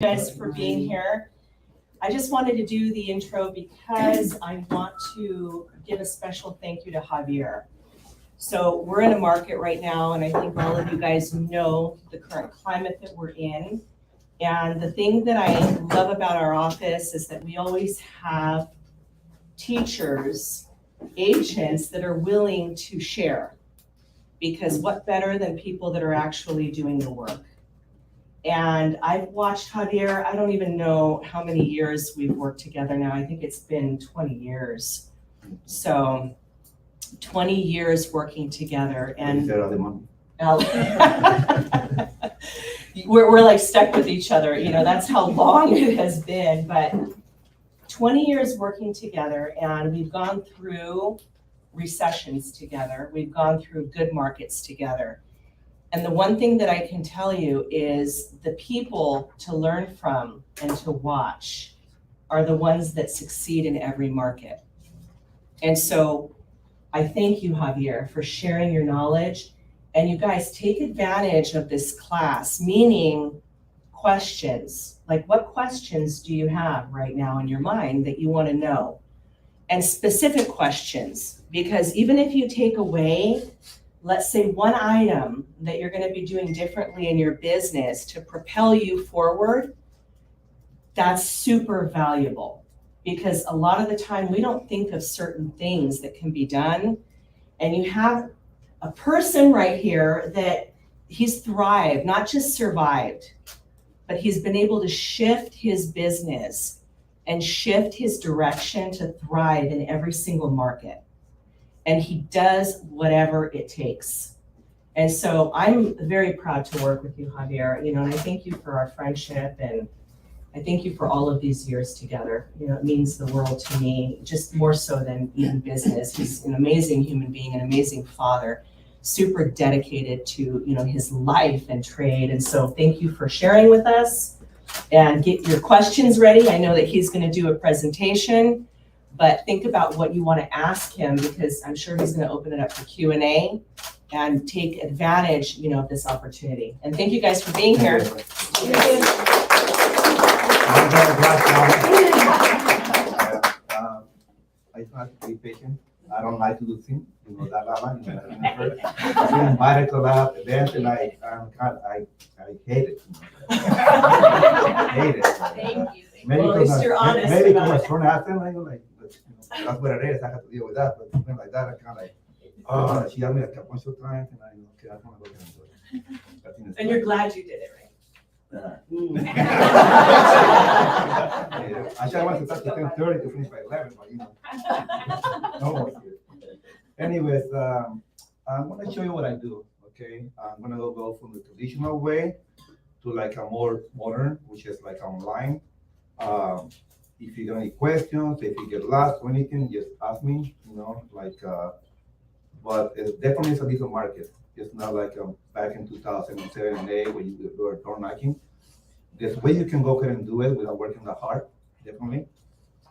Guys for being here. I just wanted to do the intro because I want to give a special thank you to Javier. So we're in a market right now, and I think all of you guys know the current climate that we're in. And the thing that I love about our office is that we always have teachers, agents that are willing to share. Because what better than people that are actually doing the work? And I've watched Javier, I don't even know how many years we've worked together now. I think it's been 20 years. So 20 years working together. And we're like stuck with each other. You know, that's how long it has been. But 20 years working together, and we've gone through recessions together. We've gone through good markets together. And the one thing that I can tell you is the people to learn from and to watch are the ones that succeed in every market. And so I thank you, Javier, for sharing your knowledge. And you guys take advantage of this class, meaning questions. Like, what questions do you have right now in your mind that you want to know? And specific questions, because even if you take away, let's say, one item that you're going to be doing differently in your business to propel you forward, that's super valuable. Because a lot of the time we don't think of certain things that can be done. And you have a person right here that he's thrived, not just survived, but he's been able to shift his business and shift his direction to thrive in every single market. And he does whatever it takes. And so I'm very proud to work with you, Javier, and I thank you for our friendship, and I thank you for all of these years together. It means the world to me, just more so than even business. He's an amazing human being, an amazing father, super dedicated to, his life and trade. And so thank you for sharing with us, and get your questions ready. I know that he's going to do a presentation. But think about what you want to ask him, because I'm sure he's going to open it up for Q&A and take advantage, of this opportunity. And thank you guys for being here. I have to be patient. I don't like losing. That I'm invited to a lot of events, and I hate it. I hate it. Thank you. Maybe Well, at least you're honest maybe about because it. from happened, that's what it is. I have to deal with that. But something like that, I kind of like, she got me like a bunch of times, and I know, okay, I want to go and do it. And you're glad you did it, right? Actually, I wanted to start to 10:30 to finish by 11, but no more here. Anyways, I'm going to show you what I do, okay? I'm going to go from the traditional way to like a more modern, which is like online. If you got any questions, if you get lost or anything, just ask me, but it definitely is a different market. It's not like back in 2007 and 8 when you were door knocking. There's a way you can go ahead and do it without working that hard, definitely.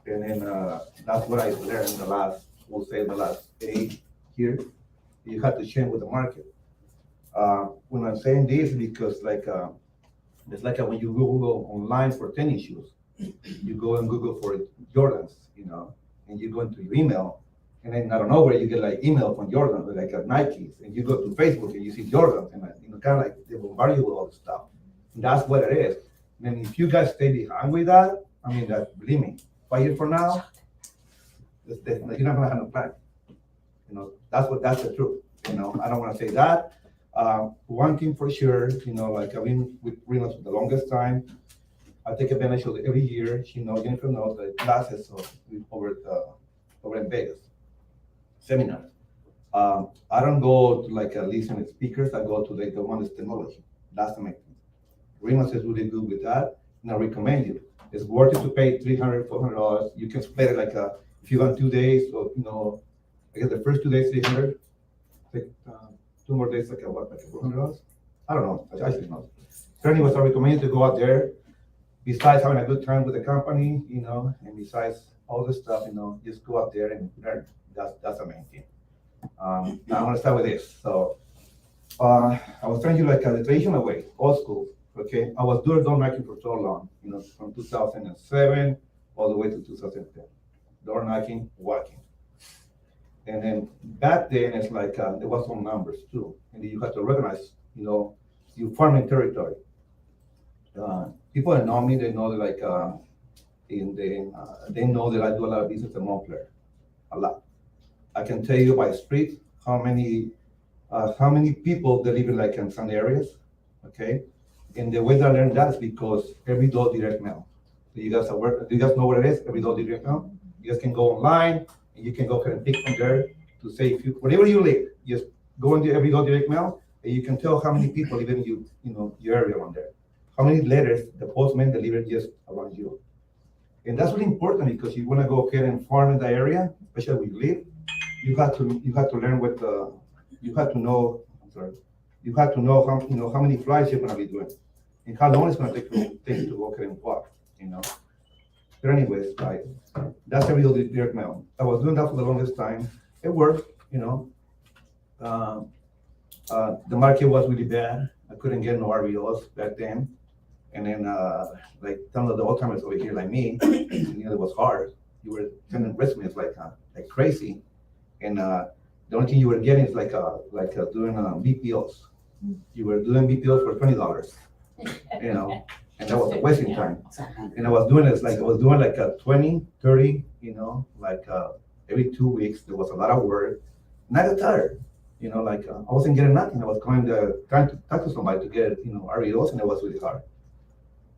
And then that's what I learned in the last 8 years. You have to change with the market. When I'm saying this, because it's like when you Google online for tennis shoes, you go and Google for Jordans, and you go into your email, and then out of nowhere you get like email from Jordan, like Nikes, and you go to Facebook and you see Jordans, and kind of like they bombard you with all the stuff. And that's what it is. And if you guys stay behind with that, believe me, 5 years from now, you're not gonna have no plan. That's the truth. I don't want to say that. One thing for sure, I've been with Reynolds for the longest time. I take advantage of it every year. Jennifer knows the classes over in Vegas, seminars. I don't go to listen to speakers. I go to the one that's technology. That's the main thing. Reynolds is really good with that, and I recommend you. It's worth it to pay $300, $400. You can split it if you want 2 days, so I guess the first 2 days $300. Take 2 more days, like $400. I don't know. I should know. So anyways, I recommend you to go out there. Besides having a good time with the company, and besides all this stuff, just go out there and learn. That's the main thing. Now I'm gonna start with this. So I was telling you the traditional way, old school. Okay, I was doing door knocking for so long, from 2007 all the way to 2010. Door knocking, walking. And then back then, it's like there was some numbers too, and you had to recognize, you farming territory. People that know me, they know that they know that I do a lot of business in Montclair, a lot. I can tell you by street how many people that live in some areas, okay? And the way that I learned that is because every door direct mail. So you guys know what it is? Every door direct mail. You guys can go online and you can go ahead and pick from there to say wherever you live, just go into every door direct mail and you can tell how many people live in your area on there. How many letters the postman delivered just around you. And that's really important because you want to go ahead and farm in the area, especially where you live. You have to learn you have to know. I'm sorry. You have to know how many flights you're going to be doing, and how long it's going to take you to go ahead and walk. But anyways, that's every direct mail. I was doing that for the longest time. It worked. The market was really bad. I couldn't get no RVOs back then. And then, some of the old timers over here, like me, it was hard. You were sending resumes like crazy, and the only thing you were getting is doing BPOs. You were doing BPOs for $20, and that was wasting time. And I was doing this I was doing 20, 30, every 2 weeks. There was a lot of work, and I got tired. I wasn't getting nothing. I was trying to talk to somebody to get RVOs, and it was really hard.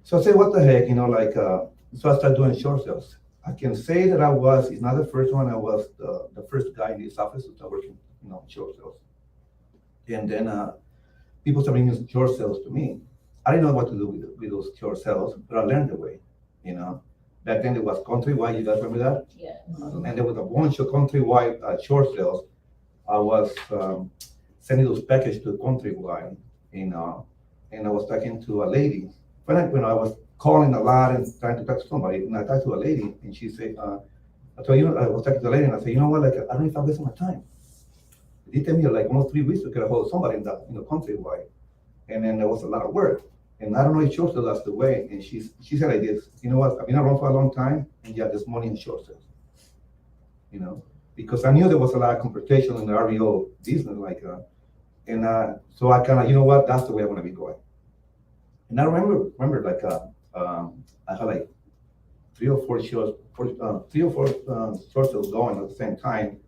So I said, what the heck, so I started doing short sales. I can say that it's not the first one, I was the first guy in this office to start working, short sales. And then people started bringing short sales to me. I didn't know what to do with those short sales, but I learned the way, Back then it was Countrywide, you guys remember that? Yeah. And there was a bunch of Countrywide short sales. I was sending those packages to Countrywide, and I was talking to a lady. When I was calling a lot and trying to talk to somebody, and I talked to a lady, and she said, I was talking to the lady, and I said, you know what, I don't know if I'm wasting my time. It took me almost 3 weeks to get a hold of somebody in the Countrywide, and then there was a lot of work, and I don't know if short sales that's the way. And she said like this, you know what, I've been around for a long time, and yeah, there's money in short sales, because I knew there was a lot of competition in the RVO business, so I kind of, you know what, that's the way I want to be going. And I remember I had 3 or 4 short sales going at the same time,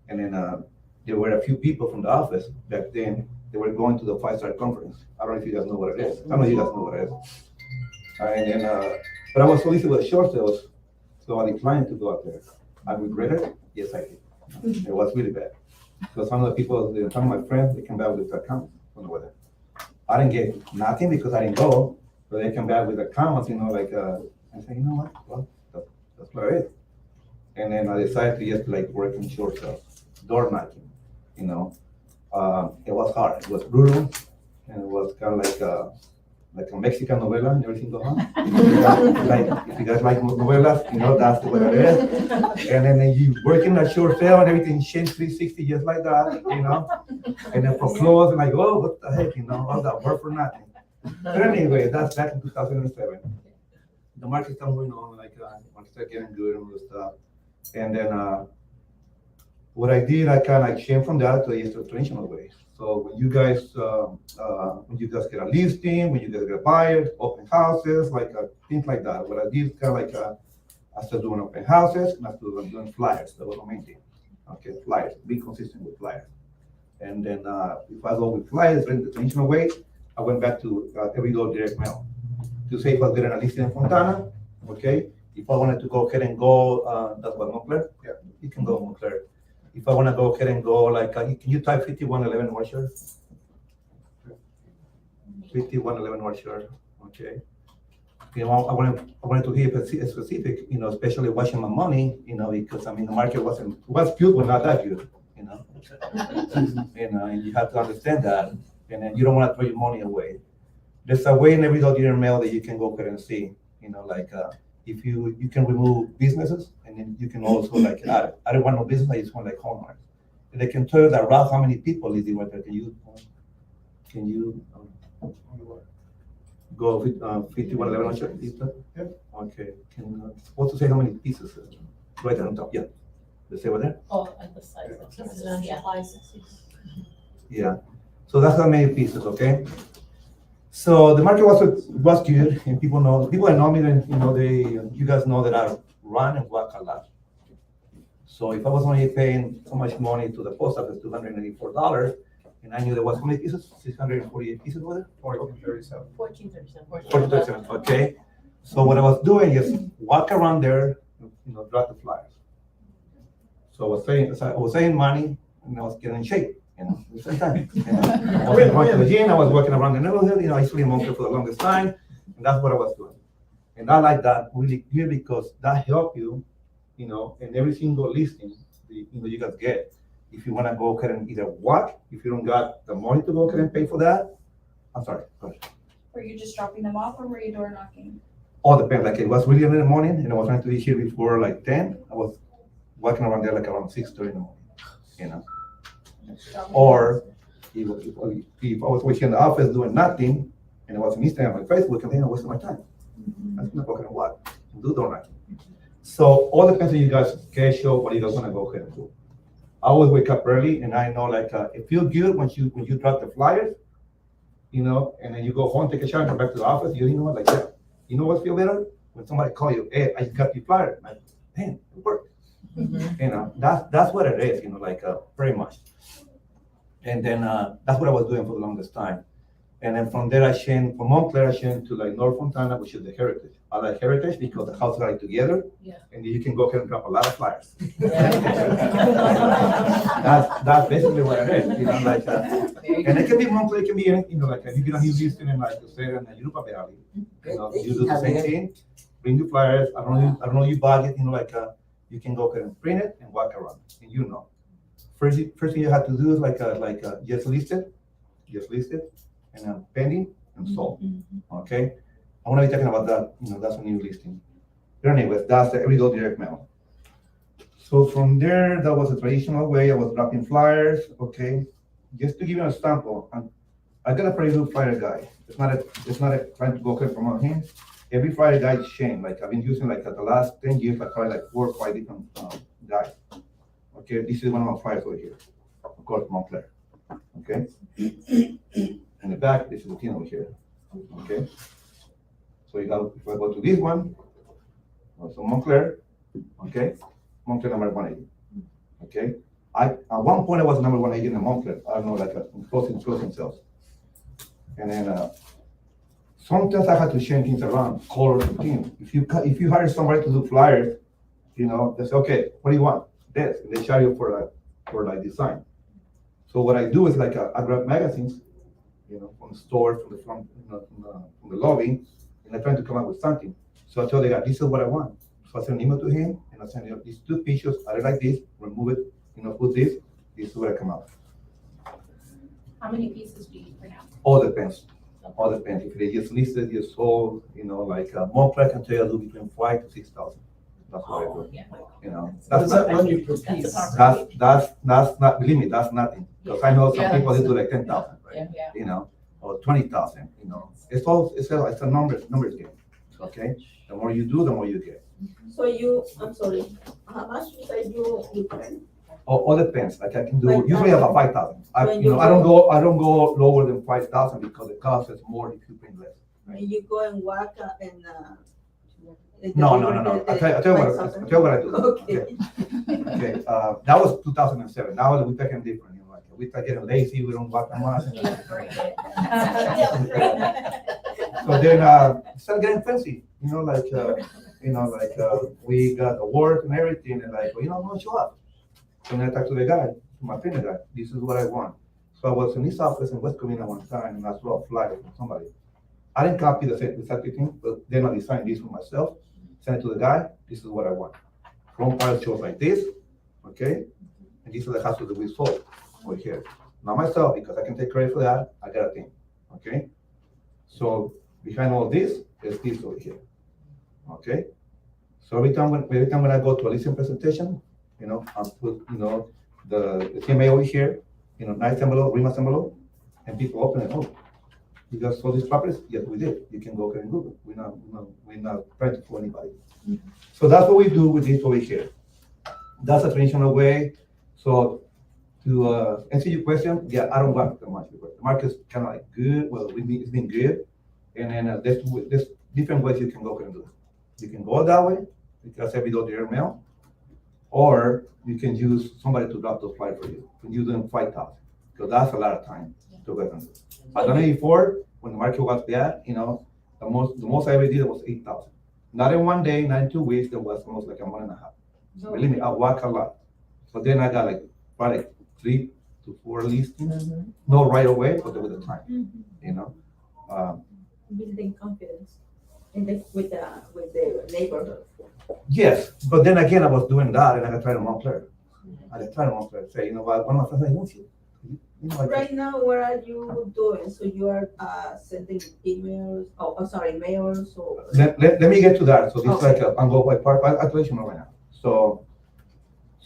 and then there were a few people from the office back then. They were going to the 5-star conference. I don't know if you guys know what it is. I know you guys know what it is. And then, but I was so busy with short sales, so I declined to go out there. I regret it. Yes, I did. It was really bad. So some of the people, some of my friends, they came back with accounts from the weather. I didn't get nothing because I didn't go, but they came back with accounts, I said, you know what, well, that's what it is. And then I decided to just work in short sales, door knocking, It was hard, it was brutal, and it was kind of like a Mexican novela and everything goes on. If you guys like novelas, that's the way it is. And then you work in a short sale and everything changed 360 just like that, And then for clothes, and oh, what the heck, all that work for nothing. But anyway, that's back in 2007. The market started moving on, market started getting good and all this stuff. And then what I did, I kind of changed from that to the traditional way. So when you guys get a listing, when you guys get buyers, open houses, things like that. What I did is kind of I started doing open houses, and I started doing flyers. That was the main thing. Okay, flyers. Be consistent with flyers. And then if I go with flyers in the traditional way, I went back to every door direct mail to say if I was getting a listing in Fontana. Okay, if I wanted to go ahead and go, that's what Montclair. Yeah, you can go Montclair. If I want to go ahead and go, can you type 5111 Washer? 5111 Washer, okay. I wanted to hear specific, especially watching my money, because the market was good, but not that good, and you have to understand that, and then you don't want to throw your money away. There's a way in every direct mail that you can go ahead and see, if you can remove businesses, and then you can also add. I don't want no business, I just want homeowners. And they can tell you that route how many people is it right there. Can you go with 5111 Lista? Yeah. Okay, can, supposed to say how many pieces? Right on top, yeah. They say over there? Oh, at the size of Residential Yeah. So that's how many pieces, okay? So the market was good, and people that know me, then you guys know that I run and walk a lot. So if I was only paying so much money to the post office, $284, and I knew there was how many pieces? 648 pieces over there? 1437. 437, okay. So what I was doing is walk around there, drop the flyers. So I was saving money, and I was getting in shape, at the same time. I was going to the gym, I was walking around the neighborhood, I used to be in Montclair for the longest time, and that's what I was doing. And I like that really good because that helps you, in every single listing, you guys get. If you want to go ahead and either walk, if you don't got the money to go ahead and pay for that, I'm sorry, go ahead. Were you just dropping them off or were you door knocking? All depends. Like it was really early in the morning, and I was trying to be here before like 10. I was walking around there like around 6:30 in the morning, Or if I was working in the office doing nothing, and I was on Instagram and Facebook, and then I wasted my time. I'm not going to walk and do door knocking. So all depends on you guys' schedule, what you guys want to go ahead and do. I always wake up early, and I know it feels good when you drop the flyers, and then you go home, take a shower, and come back to the office. You know what, like that. You know what feel better? When somebody call you, hey, I got the flyer. Like, man, it worked. That's what it is, very much. And then that's what I was doing for the longest time. And then from there, I changed from Montclair, I changed to like North Fontana, which is the Heritage. I like Heritage because the houses are together, and you can go ahead and drop a lot of flyers. That's basically what it is, and it can be Montclair, it can be anything, if you get a new listing in like say in the Europa Valley, you do the same thing, bring the flyers. I don't know you bought it, you can go ahead and print it and walk around, and First thing you have to do is just list it, and pending and sold. Okay, I want to be talking about that. That's a new listing. But anyways, that's the everyday direct mail. So from there, that was a traditional way. I was dropping flyers. Okay, just to give you an example, I got a pretty good flyer guy. It's not a trying to go ahead and promote him. Every flyer guy is changed. Like I've been using the last 10 years, I tried 4 or 5 different guys. Okay, this is one of my flyers over here, of course, Montclair. Okay, in the back, this is the tin over here. Okay, so if I go to this one, so Montclair, okay, Montclair number 180. Okay, at one point I was number 180 in the Montclair. I don't know, closing sales, and then sometimes I had to change things around, color the team. If you hire somebody to do flyers, they say, okay, what do you want? This, and they charge you for design. So what I do is I grab magazines, from the store, from the lobby, and I try to come up with something. So I tell the guy, this is what I want. So I send an email to him, and I send him these 2 pictures. I like this, remove it, put this. This is what I come out. How many pieces do you print out? All depends. If they just listed, just sold, Montclair can tell you I do between 5,000 to 6,000. That's what I do. Does that run you per piece? That's not, believe me, that's nothing. Because I know some people, they do like 10,000, right? Or 20,000, it's a numbers game, okay? The more you do, the more you get. So I'm sorry, how much you say you print? All depends, I can do, Like, usually about 5,000. I when you don't go lower than 5,000 because the cost is more if you print less. And you go and walk and No. I'll tell you what I do. Okay. Okay, that was 2007. Now we became different. We start getting lazy. We don't walk that much. So then start getting fancy. We got awards and everything, and I'm gonna show up. So then I talked to the guy, to my printer guy. This is what I want. So I was in his office in West Covina one time, and I saw a flyer from somebody. I didn't copy the exact thing, but then I designed this for myself. Send it to the guy. This is what I want. Front part shows like this, okay? And this is the house that we sold over here. Not myself, because I can take credit for that. I got a thing, okay? So behind all this is this over here, okay? So every time when I go to a listing presentation, I put the CMA over here, nice envelope, Rimas envelope, and people open it. Oh, You guys saw these properties? Yes, we did. You can go ahead and Google. We're not trying to fool anybody. So that's what we do with this over here. That's a traditional way. So to answer your question, yeah, I don't want the market. The market's kind of like good. Well, it's been good. And then there's different ways you can go ahead and do it. You can go that way, because every door their mail, or you can use somebody to drop those flyers for you. You can use them 5,000, because that's a lot of time to go ahead and do. I've done it before when the market was bad. The most I ever did was 8,000. Not in one day, not in 2 weeks. That was almost like a month and a half. Believe me, I walk a lot. So then I got probably 3 to 4 listings. Not right away, but with the time. Building confidence with the neighborhood. Yes, but then again, I was doing that, and I got tried to Montclair. Say, you know what? One of my friends, I want you. Right now, what are you doing? So you are sending emails, mails, or? Let me get to that. So this Okay. I'm going by part. I'll let you know right now. So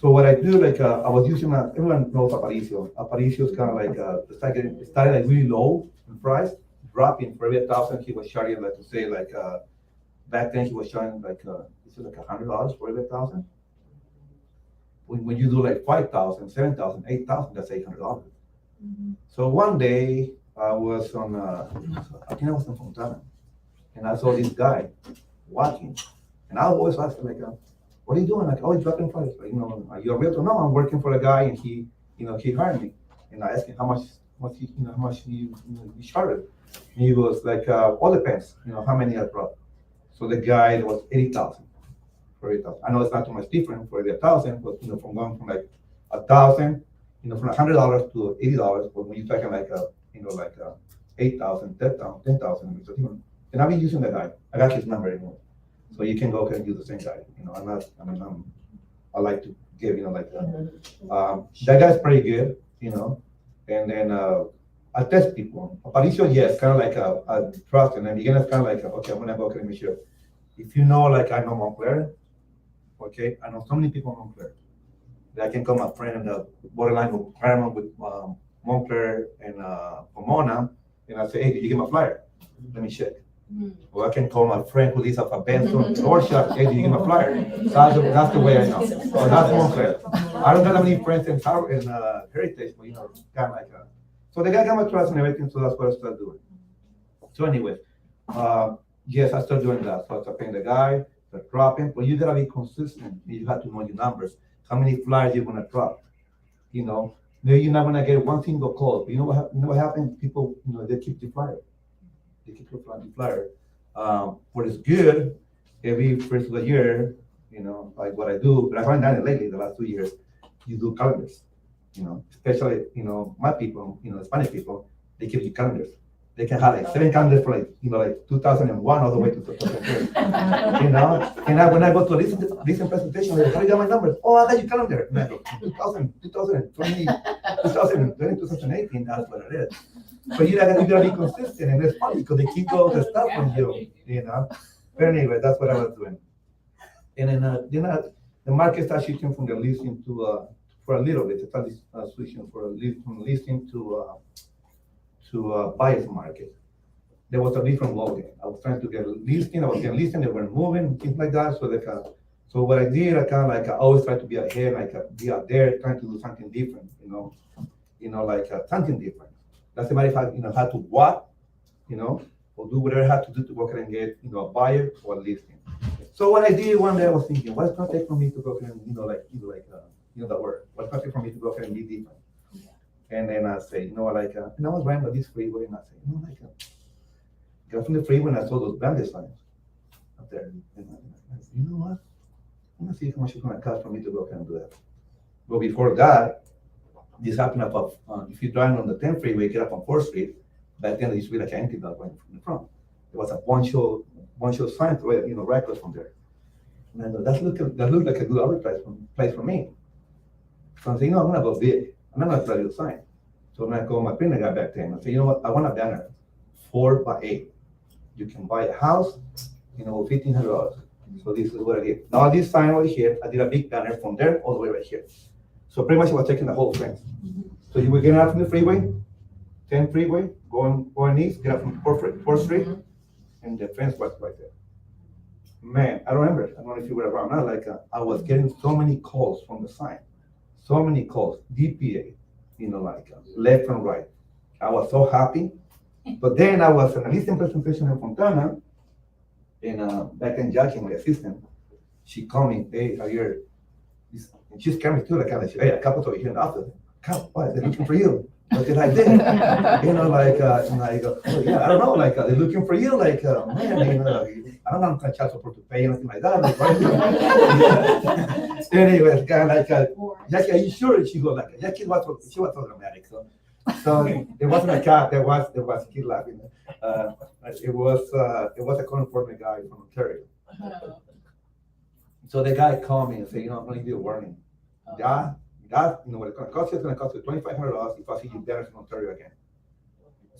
what I do, I was using everyone knows Aparicio. Aparicio is kind of it started like really low in price, dropping for every 1,000. He was charging back then he was charging $100 for every 1,000. When you do 5,000, 7,000, 8,000, that's $800. So one day I was I think I was in Fontana, and I saw this guy walking, and I always ask him what are you doing? Oh, he's dropping price. Are you a realtor? No, I'm working for a guy, and he hired me. And I asked him how much he charged. And he was all depends, how many I brought. So the guy was 80,000 for 8,000. I know it's not too much different for the 1,000, but from going from 1,000, from $100 to $80. But when you're talking 8,000, 10,000, it's different. And I've been using that guy. I got his number anymore. So you can go ahead and use the same guy. I like to give, that guy's pretty good, and then I test people. Aparicio, yes, kind of I trust, and then beginners kind of okay, I'm gonna go ahead and make sure. If I know Montclair, okay, I know so many people in Montclair that I can call my friend in the borderline requirement with Montclair and Pomona, and I say, hey, did you get my flyer? Let me check. Or I can call my friend who lives up a Benson door shop. Hey, did you get my flyer? That's the way I know. Or that's Montclair. I don't have that many friends in Heritage, but kind of so the guy got my trust and everything, so that's what I started doing. So anyway, yes, I started doing that. So I started paying the guy, start dropping, but you gotta be consistent. You have to know your numbers. How many flyers you're gonna drop? Maybe you're not gonna get one single call. But you know what happens? People, they keep the flyer. They keep the flyer. What is good, every first of the year, like what I do, but I haven't done it lately, the last 2 years, you do calendars. Especially, my people, Spanish people, they give you calendars. They can have 7 calendars for 2001 all the way to 2010. And when I go to a recent presentation, they're like, how do you got my numbers? Oh, I got your calendar. And I go, 2020, 2020, 2018, that's what it is. But you gotta be consistent, and it's funny because they keep all the stuff from you, But anyway, that's what I was doing. And then, the market started shifting from the listing to for a little bit. It started switching from listing to buyer's market. There was a different loading. I was trying to get a listing. I was getting listing. They were moving, things like that. So what I did, I always try to be ahead, be out there, trying to do something different. Something different. That's why I had to walk, or do whatever I had to do to go ahead and get, a buyer or a listing. So what I did one day, I was thinking, what's going to take for me to go ahead and, that word. What's going to take for me to go ahead and be different? And then I say, and I was riding by this freeway, and I say, got from the freeway, and I saw those bandit signs up there. And I said, you know what? I'm going to see how much it's going to cost for me to go ahead and do that. But before that, this happened if you're driving on the 10th freeway, get up on 4th Street, back then there used to be an empty dot right from the front. There was a bunch of signs, right across from there. And I thought, that looked like a good advertisement place for me. So I said, I'm gonna go big. I'm not gonna try to sign. So when I called my printer guy back then, I said, you know what, I want a banner, 4x8. You can buy a house, with $1,500. So this is what I did. Now this sign over here, I did a big banner from there all the way right here. So pretty much I was taking the whole frame. So you were getting out from the freeway, 10 freeway, going east, get up from Fourth Street, and the fence was right there. Man, I remember, I don't know if you were around, I was getting so many calls from the sign, so many calls, DPA, left and right. I was so happy. But then I was in a listing presentation in Fontana, and back then Jackie, my assistant, she called me, hey, Javier, and she's coming too, hey, a couple over here in the office. Come, why, they're looking for you. What did I do? And I go, oh, yeah, I don't know, they're looking for you, man, I don't know, child support to pay, anything like that. Anyways, Jackie, are you sure? She go Jackie she was so dramatic, so it wasn't a cat, there was a kid laughing. It was a California guy from Ontario. So the guy called me and said, I'm gonna give you a warning. That, what it's gonna cost you, it's gonna cost you $2,500 if I see you dance in Ontario again.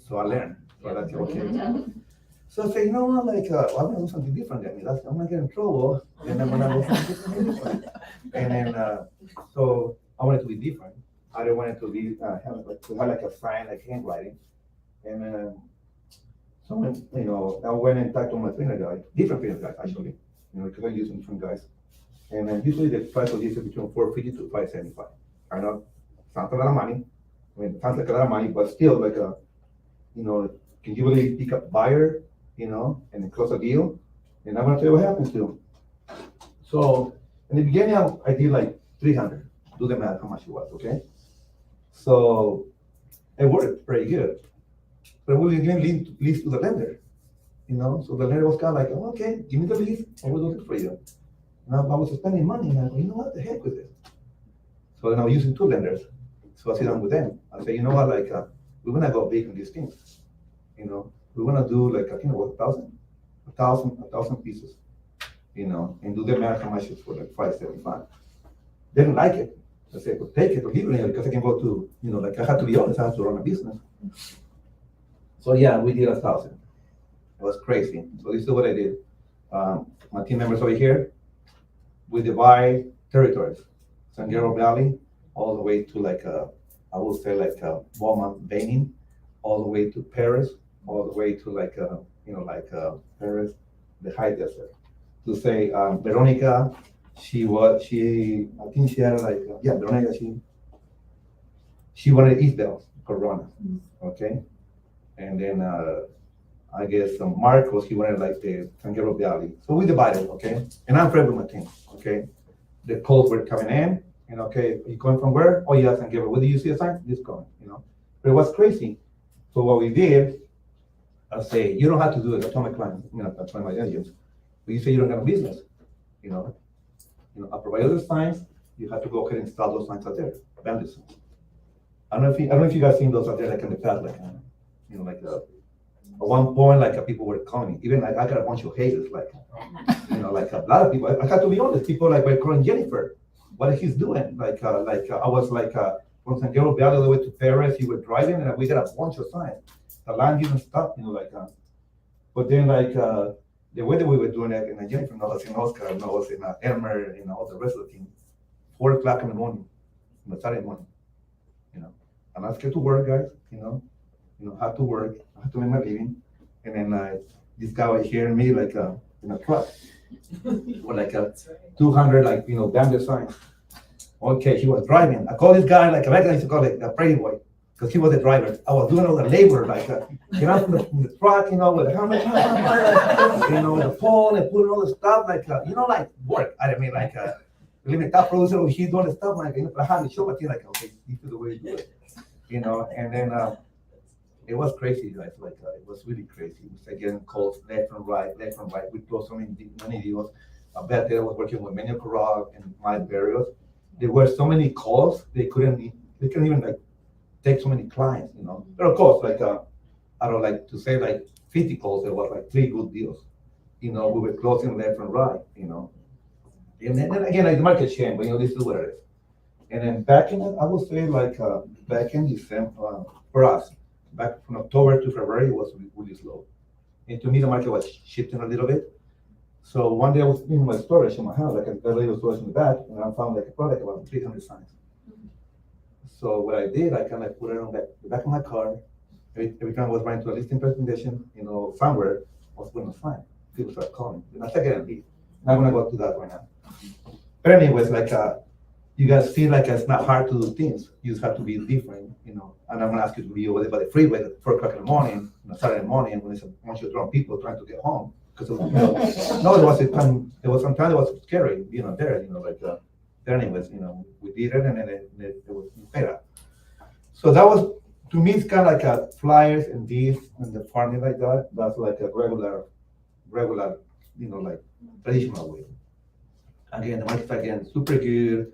So I learned. So that's okay. So I say, I'm gonna do something different than me. I'm gonna get in trouble, and I'm gonna do something different. And then, so I wanted to be different. I didn't want it to be have a sign, handwriting. And so when, I went and talked to my trainer guy, different trainer guys actually, because I'm using different guys. And then usually the price of this is between $450 to $575. I know, sounds a lot of money. Sounds like a lot of money, but still can you really pick up buyer, and close a deal? And I'm gonna tell you what happens to them. So in the beginning, I did 300. Do the math, how much it was, okay? So it worked pretty good. But we were giving lease to the lender, so the lender was kind of oh, okay, give me the lease, I will do it for you. And I was spending money, and I go, what the heck with it? So then I was using two lenders. So I sit down with them. I say, we're gonna go big on these things. We're gonna do I think what, 1,000 pieces, and do the math how much it's for $575. They didn't like it. I said, well, take it or leave it, because I can go to, I have to be honest, I have to run a business. So yeah, we did 1,000. It was crazy. So this is what I did. My team members over here, we divide territories. San Gabriel Valley, all the way to I would say Beaumont, Benin, all the way to Paris, all the way to Paris, the high desert. To say Veronica, I think she had Veronica, she wanted East Bell, Corona, okay? And then I guess Marcos, he wanted the San Gabriel Valley. So we divided, okay? And I'm friends with my team, okay? The calls were coming in, and okay, you going from where? Oh yeah, San Gabriel. Where do you see a sign? This going, But it was crazy. So what we did, I say, you don't have to do it. I told my clients, I told my agents, but you say you don't have a business, I provide other signs, you have to go ahead and install those signs out there, bandit signs. I don't know if you guys seen those out there in the past, at one point, people were calling me. Even I got a bunch of haters, a lot of people. I have to be honest. People were calling Jennifer. What he's doing? I was from San Gabriel Valley all the way to Paris. He was driving, and we got a bunch of signs. The line didn't stop, But then, the way that we were doing it, and Jennifer knows, in Oscar, knows, in Elmer, all the rest of the team. 4:00 in the morning, on the Saturday morning. I'm not scared to work, guys. Have to work, I have to make my living. And then this guy was hearing me in a truck with 200 bandit signs. Okay, he was driving. I called this guy back then I used to call it the Pretty Boy, because he was the driver. I was doing all the labor, get out from the truck, with the helmet, the phone and putting all the stuff, work. I didn't mean living top producer, he's doing the stuff I had to show my team okay, this is the way you do it. And then it was crazy, guys. It was really crazy. We started getting calls left and right. We closed so many deals. I bet they was working with many Corral and my barriers. There were so many calls they couldn't even take so many clients, But of course, I don't like to say 50 calls. There was 3 good deals. We were closing left and right. And then again, the market changed, but this is what it is. And then back in, I would say back in December for us. Back from October to February, it was really slow. And to me, the market was shifting a little bit. So one day I was in my storage in my house, a little storage in the back, and I found a product about 300 signs. So what I did, I kind of put it on the back of my car, every time I was running to a listing presentation, somewhere, I was going to find. People start calling. And I said, I leave. Not gonna go to that right now. But anyways, you guys feel like it's not hard to do things. You just have to be different, And I'm gonna ask you to be over there by the freeway at 4 o'clock in the morning, Saturday morning, when it's a bunch of drunk people trying to get home. Because no, there was some time it was scary, there, but anyways, we did it and then it was better. So that was, to me, it's kind of like a flyers and this and the farming like that. That's like a regular, like traditional way. Again, the market's again super good,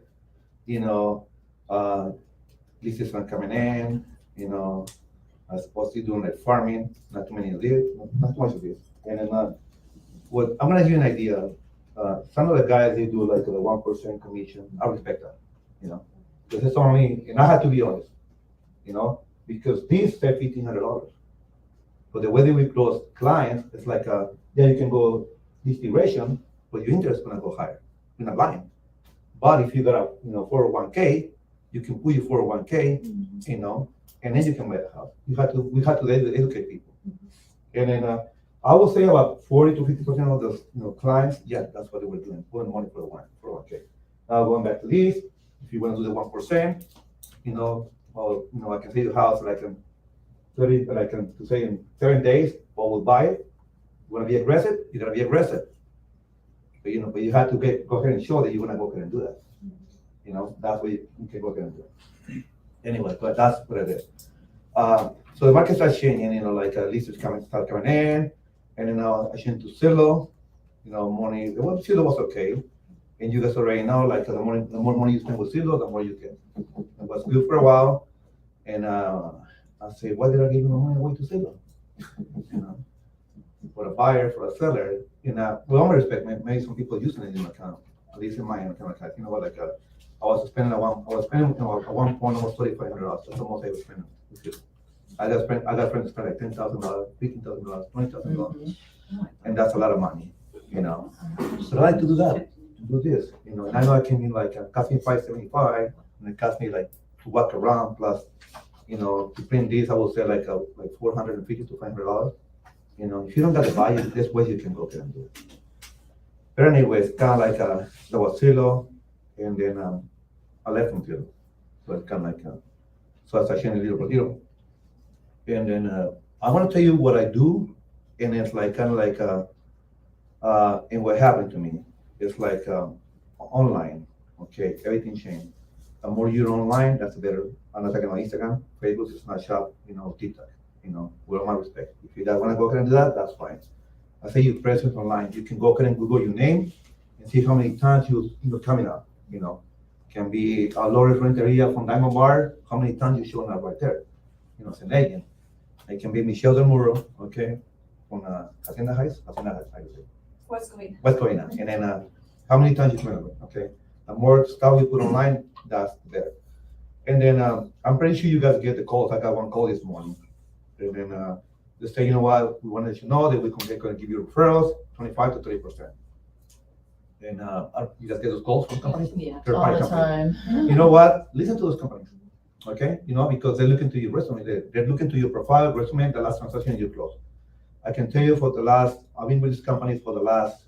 this is one coming in, I supposed to be doing like farming, not too many of this, not too much of this. And then what I'm gonna give you an idea. Some of the guys they do like the 1% commission. I respect that, because it's only, and I have to be honest, because these said $1,500. But the way that we close clients, it's like yeah, you can go this duration, but your interest is gonna go higher. You're not lying. But if you got a 401k, you can put your 401k, and then you can buy a house. We have to educate people. And then I would say about 40 to 50% of the clients, yeah, that's what they were doing, putting money for the 401k. Now going back to this, if you want to do the 1%, I can say the house like in 30, like to say in 7 days, or we'll buy it. You want to be aggressive? You gotta be aggressive. But you have to go ahead and show that you're gonna go ahead and do that. That's what you can go ahead and do. Anyway, but that's what it is. So the market starts changing, leases start coming in, and then I changed to Zillow, money, Zillow was okay. And you guys already know, the more money you spend with Zillow, the more you get. It was good for a while, and I say, why did I give my money away to Zillow? For a buyer, for a seller, with all my respect, maybe some people using it in my account, at least in my account. I was spending at one point almost $3,500. That's almost I was spending. I got friends spend like $10,000, $15,000, $20,000, and that's a lot of money, So I like to do that, to do this, And I know I can be it cost me $575, and it cost me to walk around plus, to print this, I would say like $450 to $500. If you don't got the buy, there's ways you can go there and do it. But anyways, kind of there was Zillow, and then I left from Zillow. So it's kind of so I started changing little by little. And then I want to tell you what I do, and it's and what happened to me. It's online, okay? Everything changed. The more you're online, that's better. I'm not talking about Instagram, Facebook, Snapchat, TikTok. With all my respect. If you guys want to go ahead and do that, that's fine. I say you present online. You can go ahead and Google your name and see how many times you're coming up. Can be a Lawrence Renteria from Diamond Bar. How many times you showing up right there? As an agent. It can be Michelle Del Muro, okay, from Hacienda Heights, I would say. What's going What's going on? And then how many times you coming up, okay? The more stuff you put online, that's better. And then I'm pretty sure you guys get the calls. I got one call this morning. And then they say, we want to let you know that we're going to give you referrals, 25 to 30%. And you guys get those calls from companies? Yeah, Third-party all the companies. time. You know what? Listen to those companies, okay? Because they look into your resume. They're looking to your profile, resume, the last transaction you closed. I can tell you I've been with this company for the last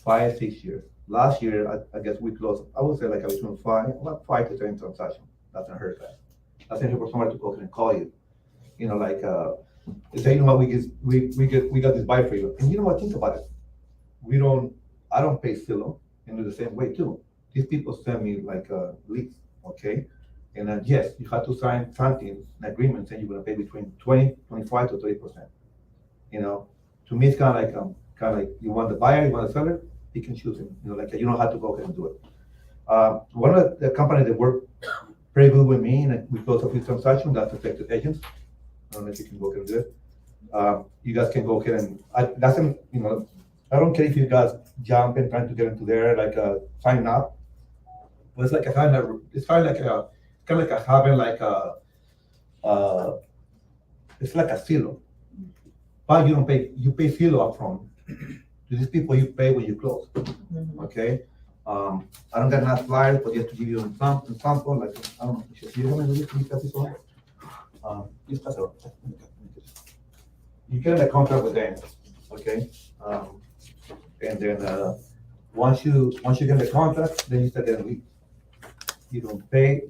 5, 6 years. Last year, I guess we closed, I would say between 5 to 10 transactions. That's unheard of. That's unheard for somebody to go and call you. They say, we got this buy for you. And you know what, think about it. I don't pay Zillow and do the same way too. These people send me leads, okay? And yes, you have to sign something, an agreement saying you're gonna pay between 25 to 30%. To me, it's kind of like you want the buyer, you want the seller, you can choose him. You don't have to go ahead and do it. One of the companies that work pretty good with me, and we close a few transactions, that's Effective Agents. I don't know if you can go ahead and do it. You guys can go ahead and I don't care if you guys jump and trying to get into there, sign up. But it's it's kind of like having it's like a Zillow. But you don't pay, you pay Zillow up front. To these people you pay when you close, okay? I don't got enough flyers, but just to give you an example, I don't know, you have any of this? Just pass it around. You get a contract with them, okay? And then, once you get the contract, then you start getting leads. You don't pay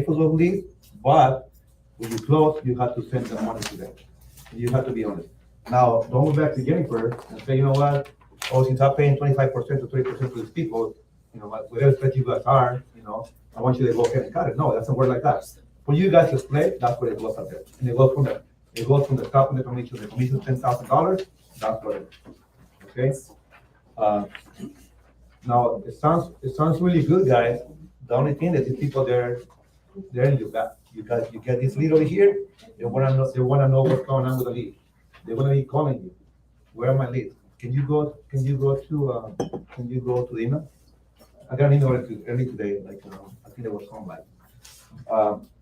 for those leads, but when you close, you have to send the money to them. You have to be honest. Now, don't go back to Jennifer and say, you know what, oh, since I'm paying 25% to 30% to these people, you know, whatever that you guys are, you know, I want you to go ahead and cut it. No, it doesn't work like that. For you guys to split, that's what it goes up there. And it goes from the top of the commission is $10,000, that's what it is, okay? Now, it sounds really good, guys. The only thing that these people, they're in your back. You get this lead over here, they wanna know what's going on with the lead. They're gonna be calling you. Where are my leads? Can you go to the email? I got an email early today, like, I think it was home like.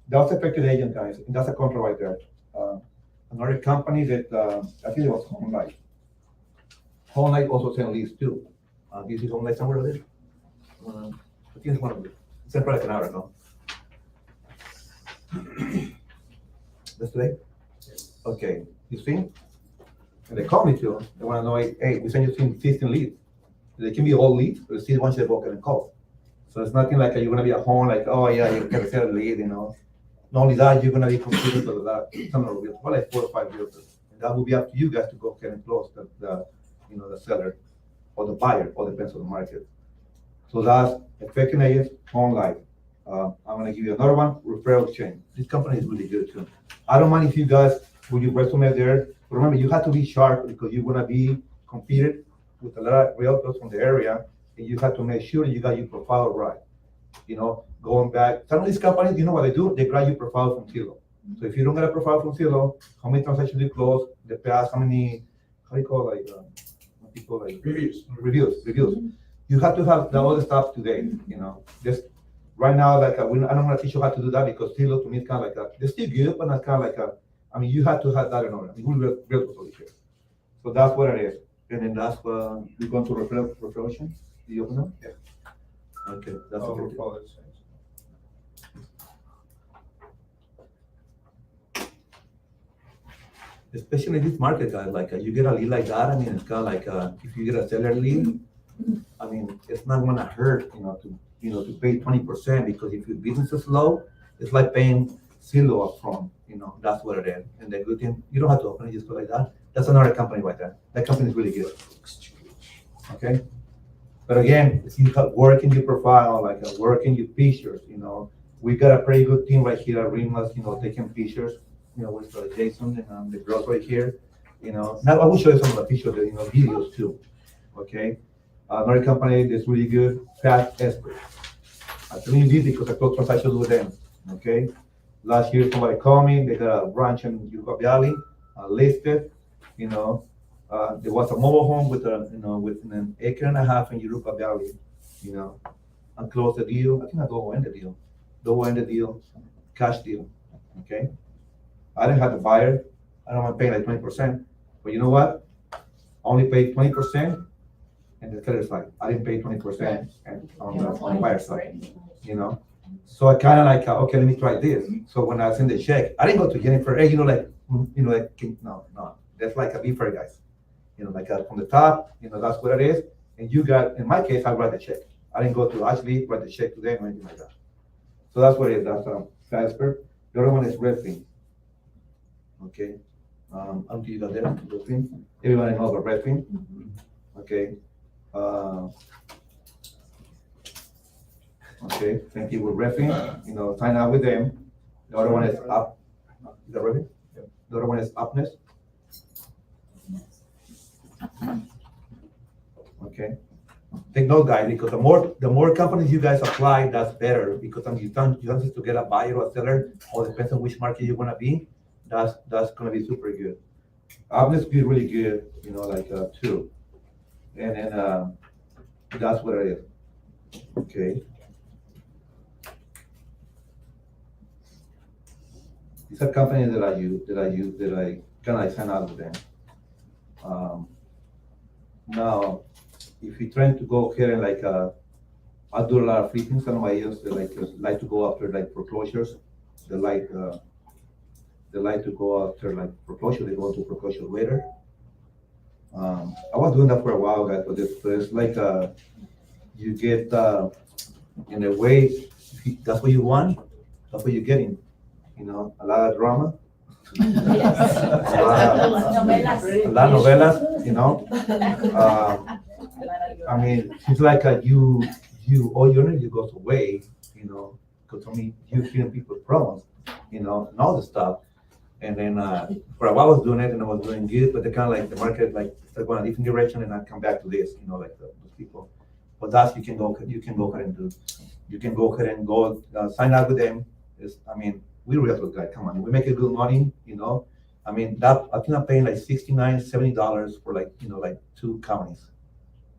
That's effective agent, guys, and that's a contract right there. Another company that, I think it was Home Light. Home Light also send leads too. This is Home Light somewhere over there. I think it's one of them. It's in probably an hour ago. That's today? Okay, you see? And they call me too. They wanna know, hey, we send you 15 leads. They can be all leads, but still want you to go and call. So it's nothing like you're gonna be at home, like, oh yeah, you can sell a lead, you know. Not only that, you're gonna be competing with that, some of the well, like 4 or 5 realtors. And that will be up to you guys to go ahead and close the seller or the buyer, or depends on the market. So that's effective agents online. I'm gonna give you another one, referral chain. This company is really good too. I don't mind if you guys, with your resume there, but remember, you have to be sharp because you're gonna be competed with a lot of realtors from the area, and you have to make sure you got your profile right. You know, going back, some of these companies, you know what they do? They grab your profile from Zillow. So if you don't get a profile from Zillow, how many transactions you close, the past, how do you call like, people like? Reviews. Reviews. You have to have the other stuff today, you know. Just right now, like, I don't want to teach you how to do that because Zillow to me is kind of like they're still good, but not kind of like you have to have that in order. I mean, we're realtors over here. So that's what it is. And then that's what we're going to referral chain. Do you open them? Yeah. Okay, that's Oh, okay. we'll follow it. Especially in this market, guys, like you get a lead like that, I mean, it's kind of like if you get a seller lead, I mean, it's not gonna hurt, to pay 20% because if your business is low, it's like paying Zillow up front, that's what it is. And the good thing, you don't have to open it, just go like that. That's another company right there. That company is really good. Okay? But again, if you have work in your profile, like work in your pictures, we got a pretty good team right here at Rimas, taking pictures, with Jason and the girls right here, Now I will show you some of the pictures, videos too, okay? Another company that's really good, Fast Expert. I tell you this because I closed transactions with them, okay? Last year, somebody called me, they got a ranch in Yucca Valley, listed, there was a mobile home with an acre and a half in Yucca Valley, I closed the deal. I think I double-ended deal, cash deal, okay? I didn't have the buyer. I don't want to pay like 20%, but you know what? I only paid 20%, and the seller side. I didn't pay 20% and on the buyer side, So I kind of like, okay, let me try this. So when I send the check, I didn't go to Jennifer. Hey, no. That's like a beefer, guys. From the top, that's what it is. And you got, in my case, I write the check. I didn't go to Ashley, write the check to them or anything like that. So that's what it is. That's Faster. The other one is Redfin. Okay. Until you got there, Redfin. Everybody knows about Redfin. Okay. Okay. Thank you with Redfin. Sign up with them. The other one is Up. Is that Redfin? Yeah. The other one is Upness. Okay. Take note, guys, because the more companies you guys apply, that's better because you chances to get a buyer or a seller, or depends on which market you want to be. That's gonna be super good. Upness be really good, too. And then that's what it is. Okay. These are companies that I kind of sign out with them. Now, if you're trying to go here and I do a lot of flipping, some of my agents they like to go after like foreclosures. They like they like to go after like foreclosure, they go to foreclosure later. I was doing that for a while, guys, but it's like, you get, in a way, if that's what you want, that's what you're getting, a lot of drama. Yes. A lot of novelas, I mean, it's like all your energy goes away, because I mean, you hearing people's problems, and all the stuff. And then, for a while I was doing it and I was doing good, but the kind of like the market, like, started going a different direction and I come back to this, like those people. But that's, you can go ahead and do. You can go ahead and go, sign up with them. I mean, we realtors, guys, come on, we make a good money, I mean, I think I'm paying like $69, $70 for like, like 2 counties,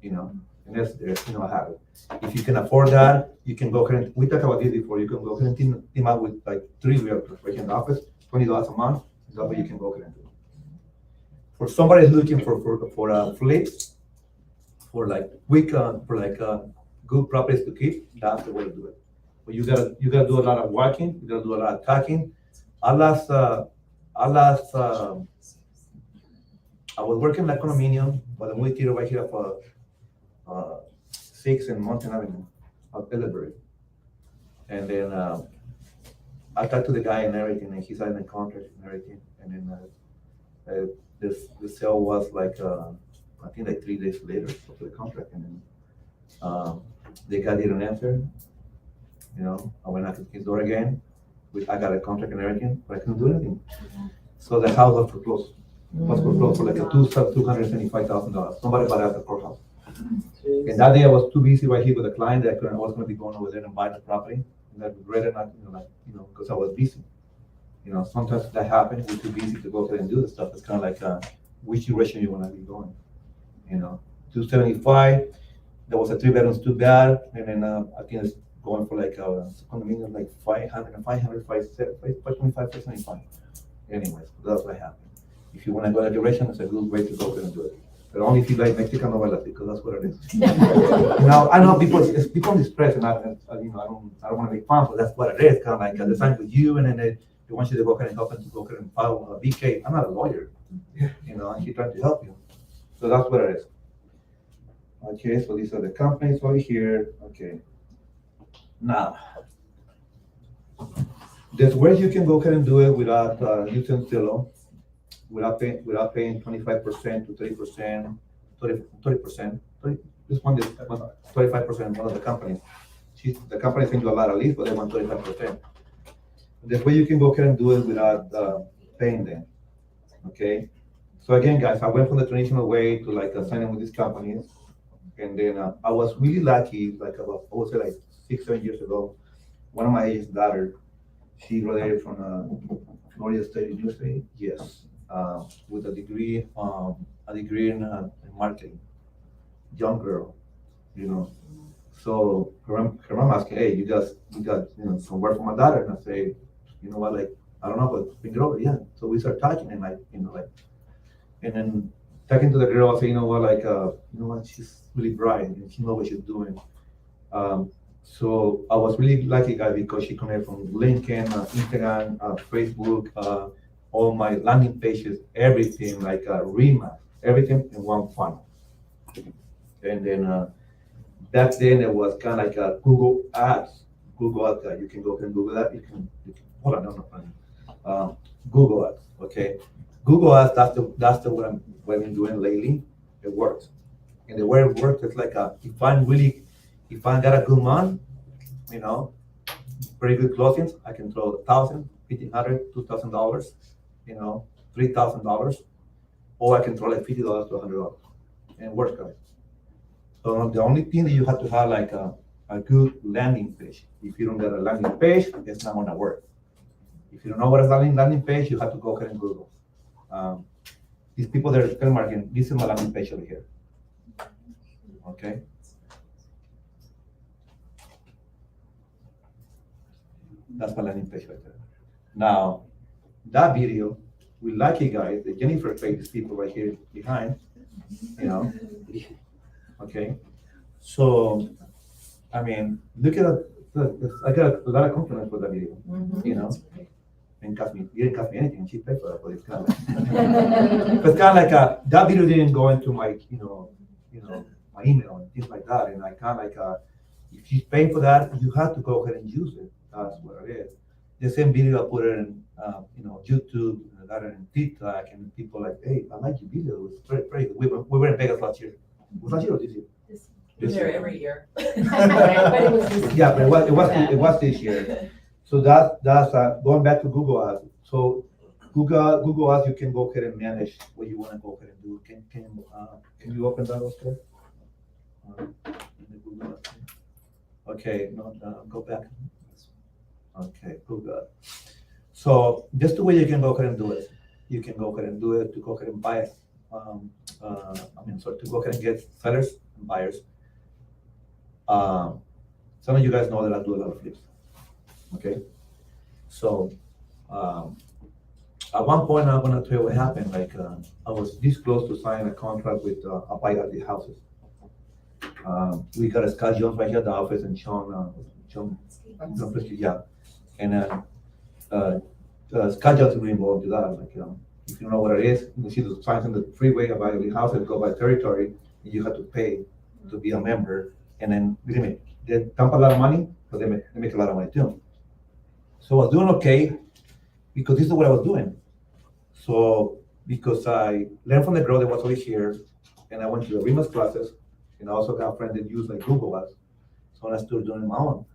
and there's, I have it. If you can afford that, you can go ahead and, we talked about this before, you can go ahead and team up with like 3 realtors right here in the office, $20 a month, is that what you can go ahead and do. For somebody who's looking for a flips, for like quick, good properties to keep, that's the way to do it. But you gotta do a lot of walking, you gotta do a lot of talking. I was working in a condominium, but the movie theater right here for 6 and Mountain Avenue, of Pillsbury. And then I talked to the guy and everything, and he signed the contract and everything. And then the sale was like, I think like 3 days later for the contract. And then the guy didn't answer. I went out to his door again. I got a contract and everything, but I couldn't do anything. So the house was foreclosed. Was foreclosed for like a $275,000. Somebody bought out the courthouse. And that day I was too busy right here with a client that I was going to be going over there and buy the property. And I regretted not, because I was busy. Sometimes that happens. We're too busy to go ahead and do the stuff. It's kind of like which direction you want to be going. 275. There was a 3 bedrooms, 2 bath, and then I think it's going for like a condominium like 500, 525, 575. Anyways, that's what happened. If you want to go that direction, it's a good way to go ahead and do it. But only if you like Mexican novelas, because that's what it is. I know people express, and I don't want to make fun, but that's what it is. Kind of like they sign with you, and then they want you to go ahead and help them to go ahead and file a BK. I'm not a lawyer, and he's trying to help you. So that's what it is. Okay, so these are the companies over here. Okay. Now, there's ways you can go ahead and do it without using Zillow, without paying 25% to 30%, 30%. This one is 25%. One of the companies. The company sends you a lot of leads, but they want 25%. There's way you can go ahead and do it without paying them. Okay. So again, guys, I went from the traditional way to like signing with these companies, and then I was really lucky. Like about, I would say like 6-7 years ago, one of my agent's daughter, she graduated from Florida State University. Yes, with a degree in marketing. Young girl, So her mom asked, "Hey, you got some work for my daughter?" And I say, "You know what? Like, I don't know, but bring it over." Yeah. So we start talking, and and then talking to the girl, I say, "You know what? Like, she's really bright, and she knows what she's doing." So I was really lucky, guy, because she connected from LinkedIn, Instagram, Facebook, all my landing pages, everything, like remap, everything in one funnel. And then back then it was kind of like a Google Ads. Google Ads, you can go and Google that. You can hold on, no. Google Ads, okay. Google Ads, that's what I've been doing lately. It works, and the way it works is like if I got a good month, pretty good closings, I can throw $1,000, $1,500, $2,000, $3,000, or I can throw like $50 to $100, and it works, guys. So the only thing that you have to have like a good landing page. If you don't get a landing page, it's not gonna work. If you don't know what is a landing page, you have to go ahead and Google. These people that are telemarketing, this is my landing page over here. Okay. That's my landing page right there. Now, that video, we lucky guys, the Jennifer page, these people right here behind, Okay, so I mean, look at I got a lot of confidence with that video. It didn't cost me anything, she paid for it, but it's kind of like, but it's kind of like, that video didn't go into my, my email and things like that, and I kind of like, if she's paying for that, you have to go ahead and use it, that's what it is. The same video, I put it in, YouTube, and I got it in TikTok, and people like, hey, I like your video, it was very good. We were in Vegas last year. Was last year or this year? This There year. every year. But it was this- Yeah, but it was this year. So that's going back to Google Ads. So Google Ads, you can go ahead and manage what you want to go ahead and do. Can you open that, Oscar? In the Google Ads thing. Okay, no, go back. Okay, Google Ads. So just the way you can go ahead and do it. You can go ahead and do it to go ahead and buy it. To go ahead and get sellers and buyers. Some of you guys know that I do a lot of flips. Okay, so at one point I'm gonna tell you what happened. Like I was this close to sign a contract with a buyer of the houses. We got a Scott Jones right here at the office, and Sean, yeah, and Scott Jones is really involved with that. Like if you know what it is, you see the signs on the freeway about the houses go by territory, and you have to pay to be a member, and then they dump a lot of money, but they make a lot of money too. So I was doing okay because this is what I was doing. So because I learned from the girl that was over here, and I went to the REMA's classes, and I also got friends that use like Google Ads. So I started doing my own.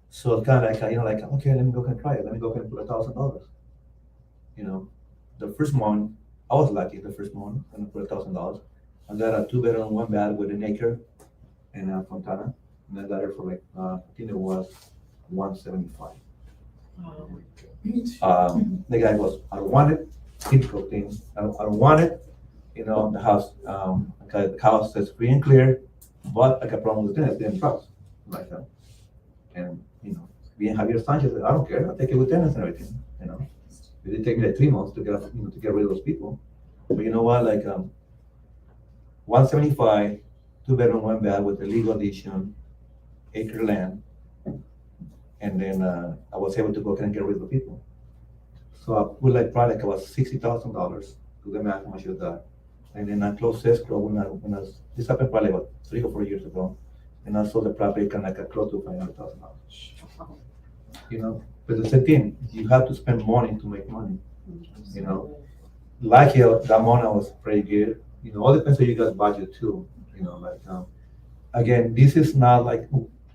So it's kind of like, okay, let me go ahead and try it. Let me go ahead and put $1,000. The first month, I was lucky. The first month, and I put $1,000. I got a 2-bedroom, 1 bath with an acre in Fontana, and I got it for like I think it was $175. The guy goes, I don't want it. Typical thing. I don't want it. The house. The house says free and clear, but I got problems with the tenants. They didn't trust like that. And being Javier Sanchez, I don't care. I'll take it with tenants and everything. It did take me like 3 months to get rid of those people. But you know what? Like 175, 2-bedroom, 1 bath with a legal addition, acre land. And then I was able to go ahead and get rid of the people. So I put like probably like about $60,000 to the math how much of that. And then I closed escrow this happened probably about 3 or 4 years ago. And I sold the property kind of like close to $500,000. But the same thing, you have to spend money to make money. Like that money was pretty good. All depends on you guys' budget too. Again, this is not like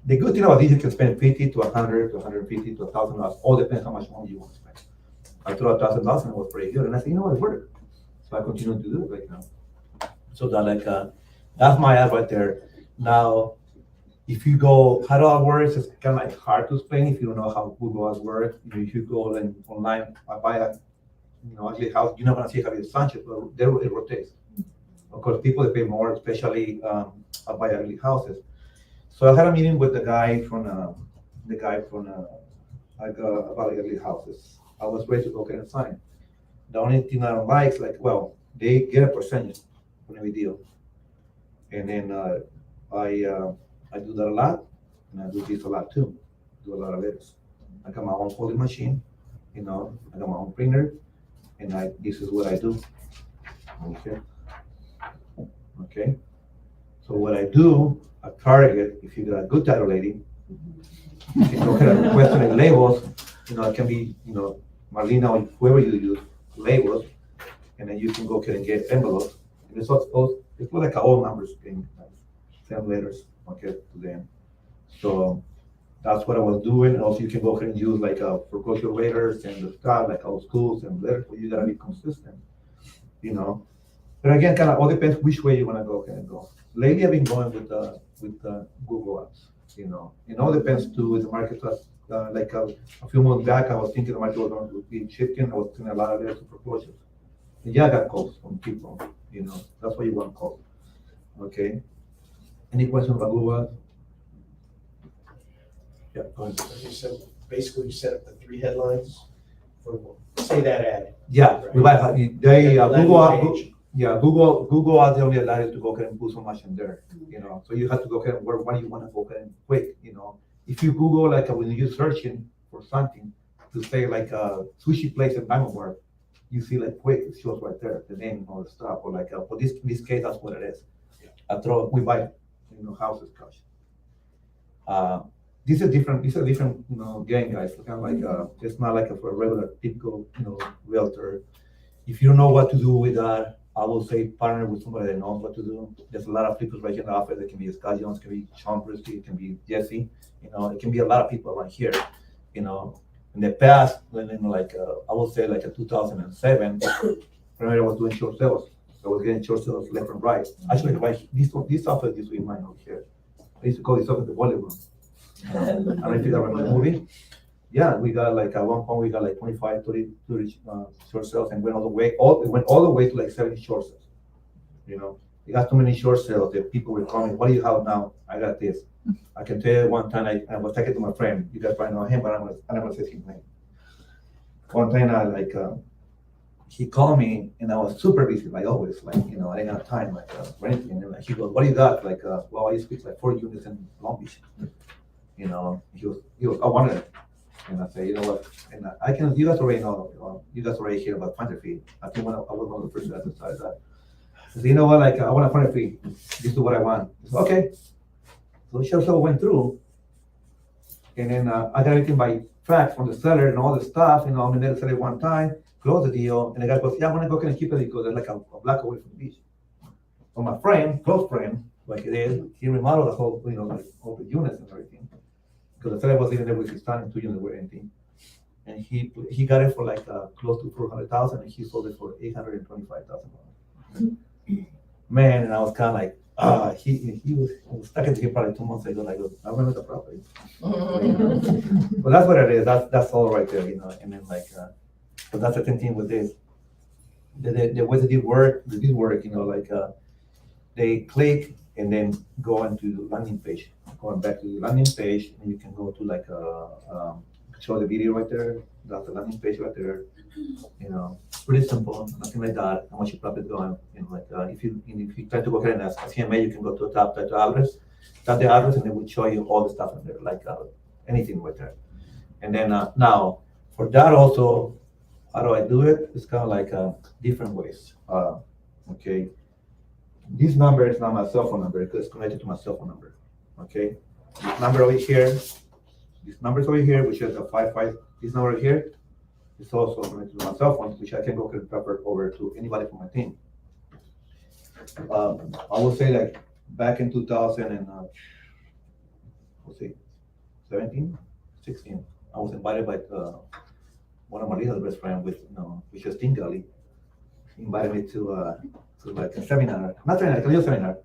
the good thing about this, you can spend $50 to $100 to $150 to $1,000. All depends how much money you want to spend. I threw $1,000 and it was pretty good, and I said, it worked. So I continue to do it right now. So that that's my ad right there. Now, if you go, how do I work? It's kind of like hard to explain if you don't know how Google Ads work. If you go online, I buy actually house, you're not gonna see Javier Sanchez, but there it rotates. Of course, people that pay more, especially I buy ugly houses. So I had a meeting with the guy from about ugly houses. I was ready to go get a sign. The only thing I don't like is they get a percentage on every deal. And then I do that a lot, and I do this a lot too. Do a lot of letters. I got my own folding machine, I got my own printer, and this is what I do. Okay. So what I do, I target, if you got a good title lady, you can go ahead and request any labels, it can be, Marlena or whoever you use, labels, and then you can go ahead and get envelopes. And it's like a all numbers thing, send letters, okay, to them. So that's what I was doing. And also you can go ahead and use like foreclosure letters and the stuff, like all schools and letters, but you gotta be consistent, But again, kind of all depends which way you wanna go ahead and go. Lately I've been going with Google Ads, It all depends too with the market. Like a few months back, I was thinking the market was going to be shifting. I was seeing a lot of letters of foreclosures. And yeah, I got calls from people, that's what you want to call. Okay. Any questions about Google Ads? Yeah, go ahead. You said, basically you set up the 3 headlines for, say that ad. Yeah, we might have, Google Ads only allow you to go ahead and put so much in there, So you have to go ahead and work what you want to go ahead and quick, If you Google, like when you're searching for something, to say like a sushi place in Bangor, you see like quick, it shows right there, the name and all the stuff, or like, for this, in this case, that's what it is. We buy, houses cash. This is a different, game, guys, kind of like, it's not like for a regular typical, realtor. If you don't know what to do with that, I will say partner with somebody that knows what to do. There's a lot of people right here in the office. It can be Scott Jones, it can be Sean Brisky, it can be Jesse. It can be a lot of people around here. In the past, when I would say like in 2007, remember I was doing short sales. I was getting short sales left and right. Actually, this office used to be mine over here. I used to call this office the volley room. I don't know if you remember the movie. Yeah, we got like at one point we got like 25, 30 short sales, and went all the way to like 70 short sales. We got too many short sales that people were calling. What do you have now? I got this. I can tell you one time I was talking to my friend. You guys probably know him, but I'm not gonna say his name. One time he called me and I was super busy, like always, I didn't have time for anything. And he goes, "What do you got?" Well, I speak like 4 units in Long Beach. He goes, "I wanted it." And I say, "You know what? And you guys already know, you guys already hear about 100 feet. I think I was one of the first guys that started that. I said, "You know what? I want 100 feet. This is what I want." He said, "Okay." So the show went through, and then I got everything by fax from the seller and all the stuff, and then the seller one time, closed the deal, and the guy goes, "Yeah, I want to go and keep it because they're like a block away from the beach." So my friend, close friend, like it is, he remodeled the whole, all the units and everything. Because the seller was living there with his son and 2 units were empty. And he got it for close to 400,000, and he sold it for $825,000. Man, and I was kind of like, he was stuck into him probably 2 months ago. I go, "I remember the property." But that's what it is. That's all right there, And then but that's the same thing with this. The way they did work, they click and then go into the landing page. Going back to the landing page, and you can go to show the video right there. That's the landing page right there. Pretty simple, nothing like that. How much you profit going? If you try to go ahead and ask CMA, you can go to tap the address, and they will show you all the stuff in there, anything right there. And then now for that also, how do I do it? It's kind of like different ways. Okay. This number is not my cell phone number because it's connected to my cell phone number. Okay. This number over here, this number is over here, which is a 55. This number over here is also connected to my cell phone, which I can go and transfer over to anybody from my team. I will say back in 2000 and 17, 16, I was invited by one of Maria's best friends which is Tim Gully. He invited me to a seminar, not seminar, a little seminar.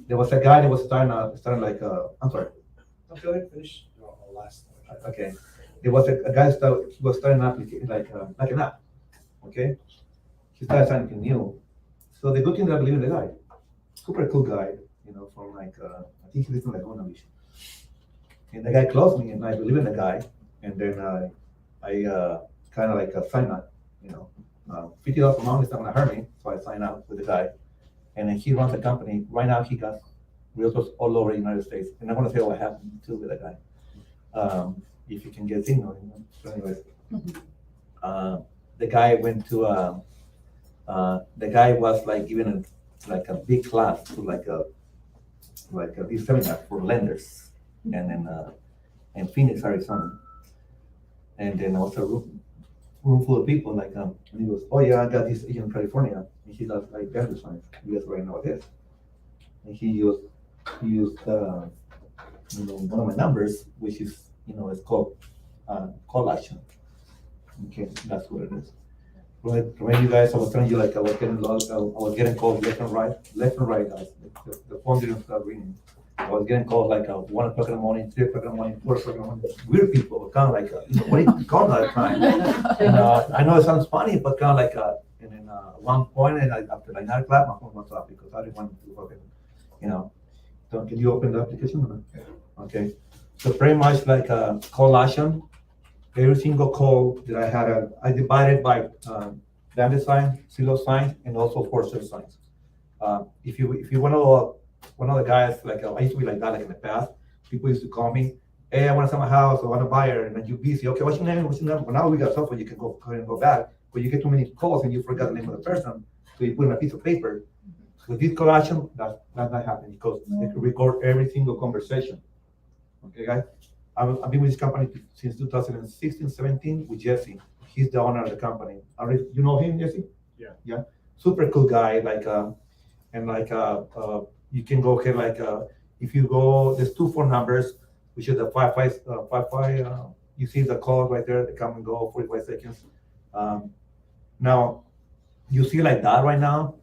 There was a guy that was starting I'm sorry. Go ahead, finish. No, last. Okay. There was a guy he was starting an application, like an app. Okay. He started something new. So the good thing that I believe in the guy, super cool guy, from I think he lives in Laguna Beach. And the guy closed me, and I believe in the guy. And then I kind of signed up, $50 a month is not gonna hurt me, so I signed up with the guy. And then he runs a company. Right now he got realtors all over the United States. And I'm gonna say what happened too with that guy. If you can get signal, So anyways, the guy went to the guy was giving a big class to this seminar for lenders, and then in Phoenix, Arizona. And then also room full of people, and he goes, "Oh yeah, I got this agent in California, and he does value signs. You guys already know what it is." And he used one of my numbers, which is it's called call action. Okay, that's what it is. Right, you guys, I was telling you I was getting calls left and right, guys. The phone didn't start ringing. I was getting calls at 1 o'clock in the morning, 3 o'clock in the morning, 4 o'clock in the morning. Weird people, kind of what are you calling at that time? And I know it sounds funny, but kind of and then one point, and after 9 o'clock, my phone was off because I didn't want to fucking, So can you open the application? Okay. So pretty much call action. Every single call that I had, I divided by bandit sign, silo sign, and also for sale signs. If you want to, one of the guys, I used to be like that, in the past, people used to call me hey, I want to sell my house, I want to buy it, and then you're busy. Okay, what's your name? What's your number? Well, now we got software, you can go ahead and go back, but you get too many calls and you forgot the name of the person, so you put in a piece of paper. With this call action, that's not happening because they can record every single conversation. Okay, guys? I've been with this company since 2016, 17 with Jesse. He's the owner of the company. You know him, Jesse? Yeah. Yeah. Super cool guy. You can go ahead, if you go, there's 2 phone numbers, which is the 55. You see the call right there. They come and go 45 seconds. Now, you see like that right now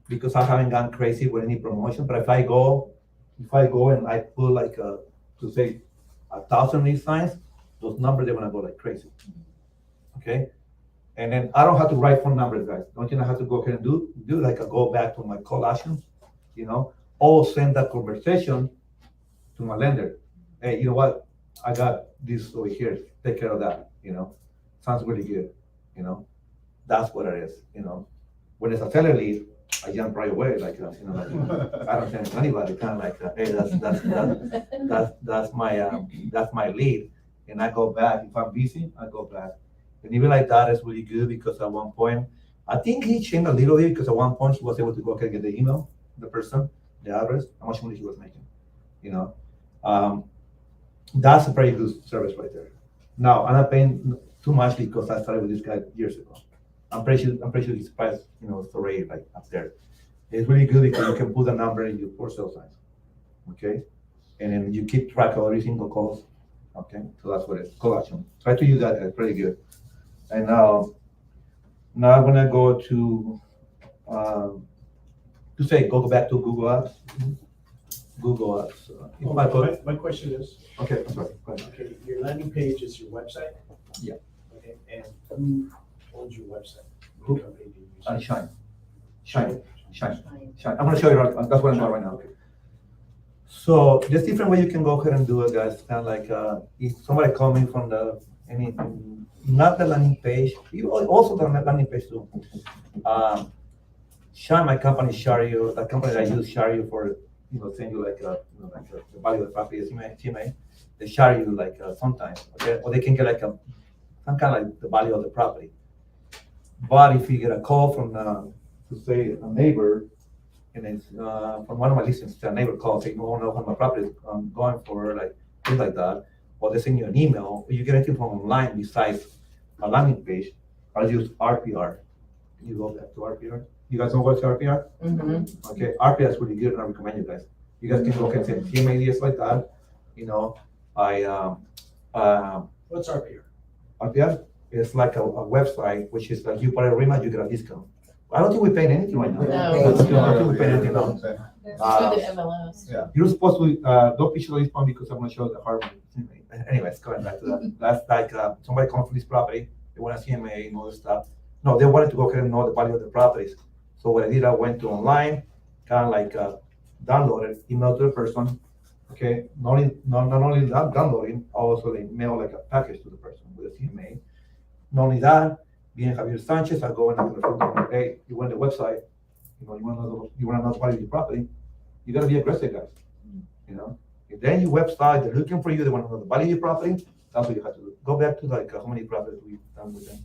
because I haven't gone crazy with any promotion. But if I go and I put to say 1,000 lead signs, those numbers they're gonna go like crazy. Okay, and then I don't have to write phone numbers, guys. Don't you know how to go ahead and do go back to my call actions, or send that conversation to my lender. Hey, you know what? I got this over here. Take care of that. Sounds really good. That's what it is. When it's a seller lead, I jump right away. I don't send anybody. Kind of hey, that's my lead, and I go back. If I'm busy, I go back. And even like that is really good because at one point, I think he changed a little bit because at one point he was able to go ahead and get the email, the person, the address, how much money he was making. That's a very good service right there. Now I'm not paying too much because I started with this guy years ago. I'm pretty sure his price, is already like up there. It's really good because you can put a number in your for sale signs. Okay, and then you keep track of every single calls. Okay, so that's what it's call action. Try to use that. It's pretty good. And now I'm gonna go to go back to Google Apps. Google Apps. My question is, Okay, I'm sorry. Go ahead. okay, your landing page is your website? Yeah. Okay, and who owns your website? Who? What company do you use? Shine. I'm gonna show you. That's what I'm doing right now. Okay. So there's different way you can go ahead and do it, guys. Kind of like if somebody coming from not the landing page, also the landing page too. Shine, my company, Shario, the company that I use Shario for, send you the value of the property, CMA. They share you sometimes, okay, or they can get some kind of like the value of the property. But if you get a call from, to say a neighbor, and it's from one of my listings, a neighbor calls saying, "Oh no, my property is going for things like that," or they send you an email, or you get anything from online besides a landing page. I'll use RPR. Can you go back to RPR? You guys know what's RPR? Mm-hmm. Okay, RPR is really good, and I recommend you guys. You guys can go and send team ideas like that. What's RPR? RPR is like a website, which is like you put a rematch, you get a discount. I don't think we paid anything right now. No. I don't think we paid anything now. Through the MLS. You're supposed to don't picture this one because I'm gonna show the hard one. Anyways, going back to that. That's like somebody comes from this property, they want a CMA and all this stuff. No, they wanted to go ahead and know the value of the properties. So what I did, I went to online, kind of like downloaded, email to the person. Okay, not only that downloading, also they mail like a package to the person with a CMA. Not only that, being Javier Sanchez, I go and I'm gonna hey, you went to the website, you want to know the value of your property, you gotta be aggressive, guys. If then your website, they're looking for you, they want to know the value of your property, that's what you have to do. Go back to how many properties we've done with them.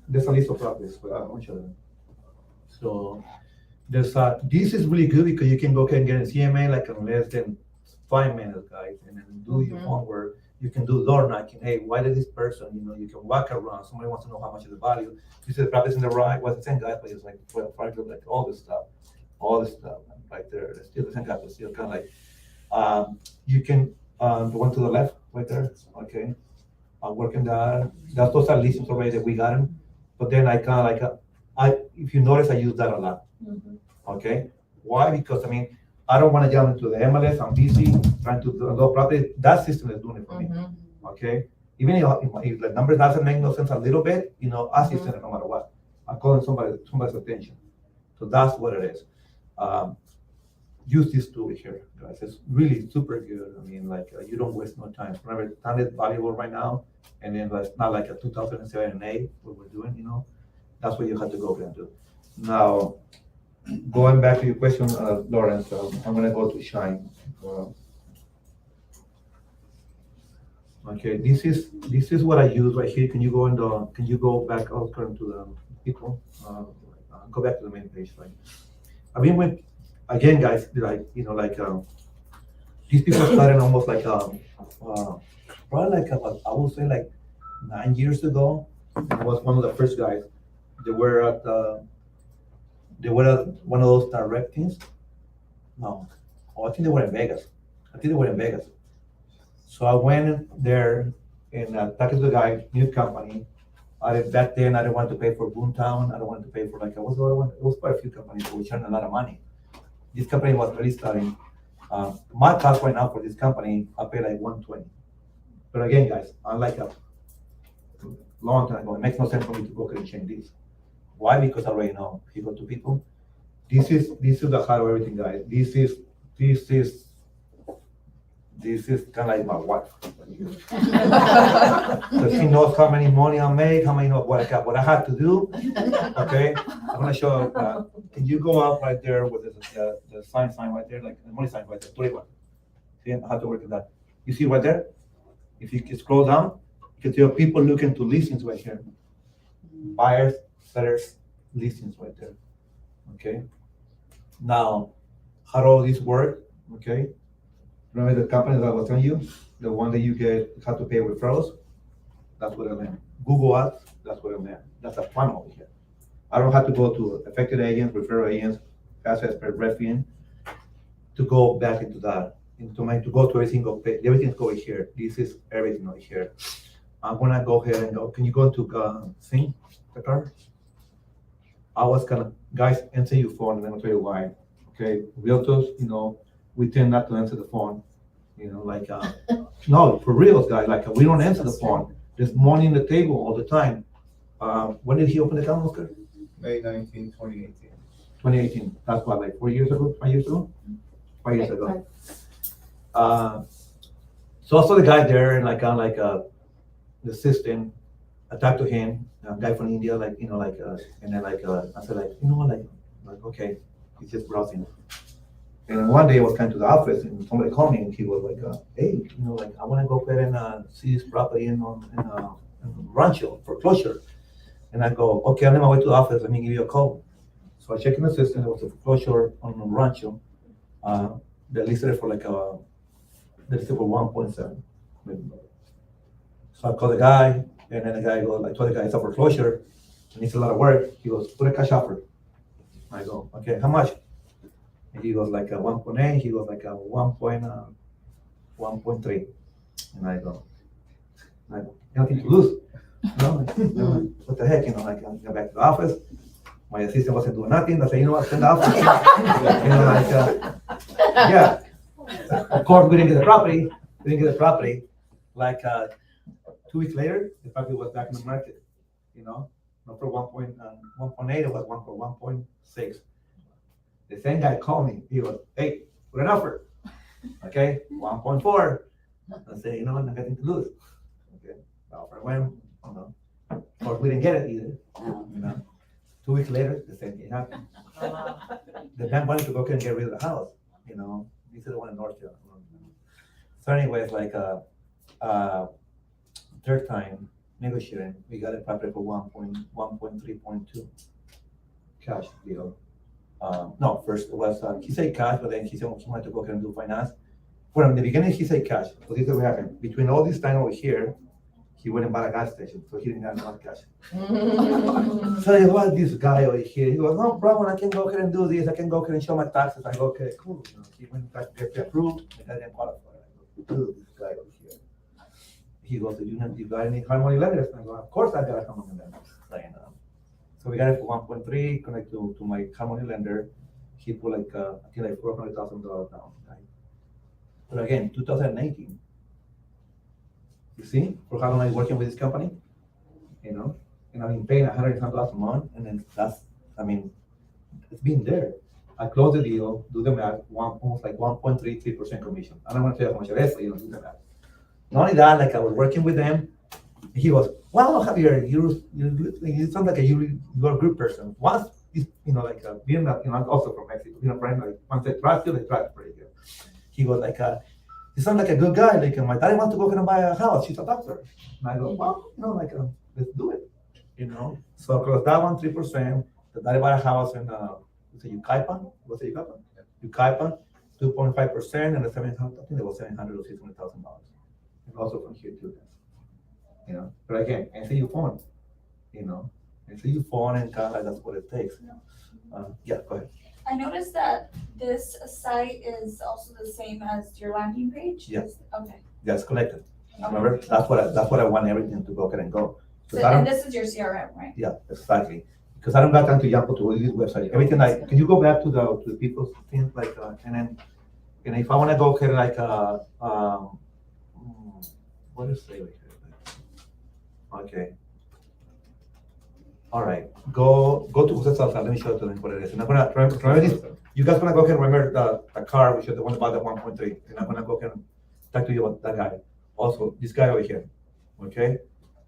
There's a list of properties, but I won't show them. So this is really good because you can go ahead and get a CMA like in less than 5 minutes, guys, and then do your homework. You can do door knocking. Hey, why did this person? You can walk around. Somebody wants to know how much is the value. You see the properties in the right. Well, the same guy, but it's like all this stuff right there. It's still the same guy, but still kind of like you can the one to the left right there. Okay, I'm working that. Those are listings already that we got them. But then I kind of like if you notice, I use that a lot. Okay, why? Because I don't want to jump into the MLS. I'm busy trying to do a property. That system is doing it for me. Okay, even if the number doesn't make no sense a little bit, I system it no matter what. I'm calling somebody's attention. So that's what it is. Use this tool here, guys. It's really super good. You don't waste no time. Remember, time is valuable right now, and then it's not like a 2007 and 8 what we're doing. That's what you have to go and do. Now, going back to your question, Lawrence, I'm gonna go to Shine. Okay, this is what I use right here. Can you go back, according to the people, go back to the main page, right? I mean, again, guys, these people started almost probably about, I would say 9 years ago. I was one of the first guys. They were at one of those direct teams. No, I think they were in Vegas. So I went there and talked to the guy, new company. Back then, I didn't want to pay for Boomtown. I don't want to pay for what was the other one? It was quite a few companies who were charging a lot of money. This company was really starting. My cost right now for this company, I pay like 120. But again, guys, I'm like a long time ago. It makes no sense for me to go and change this. Why? Because I already know people to people. This is the heart of everything, guys. This is kind of like my wife. So she knows how many money I make, how many what I have to do. Okay, I'm gonna show. Can you go up right there with the sign right there, like the money sign right there, 21. See how to work with that. You see right there? If you scroll down, you can see people looking to listings right here. Buyers, sellers, listings right there. Okay. Now, how do all this work? Okay. Remember the company that I was telling you, the one that you have to pay referrals? That's what I'm in. Google Ads, that's what I'm in. That's a funnel over here. I don't have to go to affected agents, referral agents, fast expert, Redfin, to go back into that, to go to every single page. Everything's over here. This is everything over here. I'm gonna go ahead and go. Can you go to Sing, the car? I was gonna, guys, answer your phone, and then I'll tell you why. Okay, realtors, we tend not to answer the phone. No, for reals, guys, we don't answer the phone. There's money in the table all the time. When did he open the account, Oscar? May 19, 2018. 2018. That's what, like 4 years ago, 5 years ago? 5 years ago. So I saw the guy there, and the assistant. I talked to him, a guy from India, and then I said okay, he's just browsing. And one day I was coming to the office, and somebody called me, and he was like, hey, I want to go ahead and see this property in Rancho foreclosure. And I go, okay, I'm on my way to the office, let me give you a call. So I checked in the system, it was a foreclosure on Rancho. They listed it for they listed for 1.7 million. So I called the guy, and then the guy goes, I told the guy it's a foreclosure, it needs a lot of work. He goes, put a cash offer. I go, okay, how much? And he goes like a 1.8, he goes like a 1.3. And I go, nothing to lose. What the heck, I got back to the office. My assistant wasn't doing nothing. I said, send the office. Yeah. Of course, we didn't get the property. 2 weeks later, the property was back in the market. Not for 1.8, it was 1 for 1.6. The same guy called me. He goes, hey, put an offer. Okay, 1.4. I say, I got nothing to lose. Okay, the offer went. Of course, we didn't get it either. 2 weeks later, the same thing happened. The bank wanted to go and get rid of the house. This is the one in Northfield. So, anyways, third time negotiating, we got a property for 1.3.2 cash deal. No, first it was he said cash, but then he said he wanted to go ahead and do finance. From the beginning, he said cash. So this is what happened. Between all this time over here, he went and bought a gas station, so he didn't have enough cash. So I was this guy over here. He goes, no problem, I can go ahead and do this. I can go ahead and show my taxes. I go, okay, cool. He went and get approved, and I didn't qualify. I go, dude, this guy over here. He goes, you got any harmony lenders? I go, of course I got a harmony lender. So we got it for 1.3, connect to my harmony lender. He put I think $400,000 down. Right? But again, 2018. You see, for how long I'm working with this company, and I've been paying $100,000 a month, and then it's been there. I close the deal, do the math, almost 1.33% commission. I don't want to tell you how much it is, but do the math. Not only that, I was working with them. He goes, well, Javier, you sound like you're a good person. Once, being I'm also from Mexico, right? Once they trust you, they trust pretty good. He goes he sounds like a good guy. Like, my daddy wants to go ahead and buy a house. She's a doctor. And I go, well, like, let's do it. So across that one, 3%. The daddy bought a house in, Yucaipan? Was it Yucaipan? Yucaipan, 2.5%, and the 700, I think it was $700,000 or $600,000. And also from here too. But again, answer your phone. Answer your phone, and kind of like that's what it takes. Yeah, go ahead. I noticed that this site is also the same as your landing page? Yes. Okay. That's collected. Remember, that's what I want everything to go ahead and go. So, 'Cause I and don't, this is your CRM, right? yeah, exactly. Because I don't got time to jump to this website. Everything like, can you go back to the people's things like, and if I want to go ahead like, what is it? Okay. All right, go to Jose Salazar. Let me show it to them what it is. And I'm gonna remember this. You guys gonna go ahead and remember the car, which is the one about the 1.3. And I'm gonna go ahead and talk to you about that guy. Also, this guy over here, okay?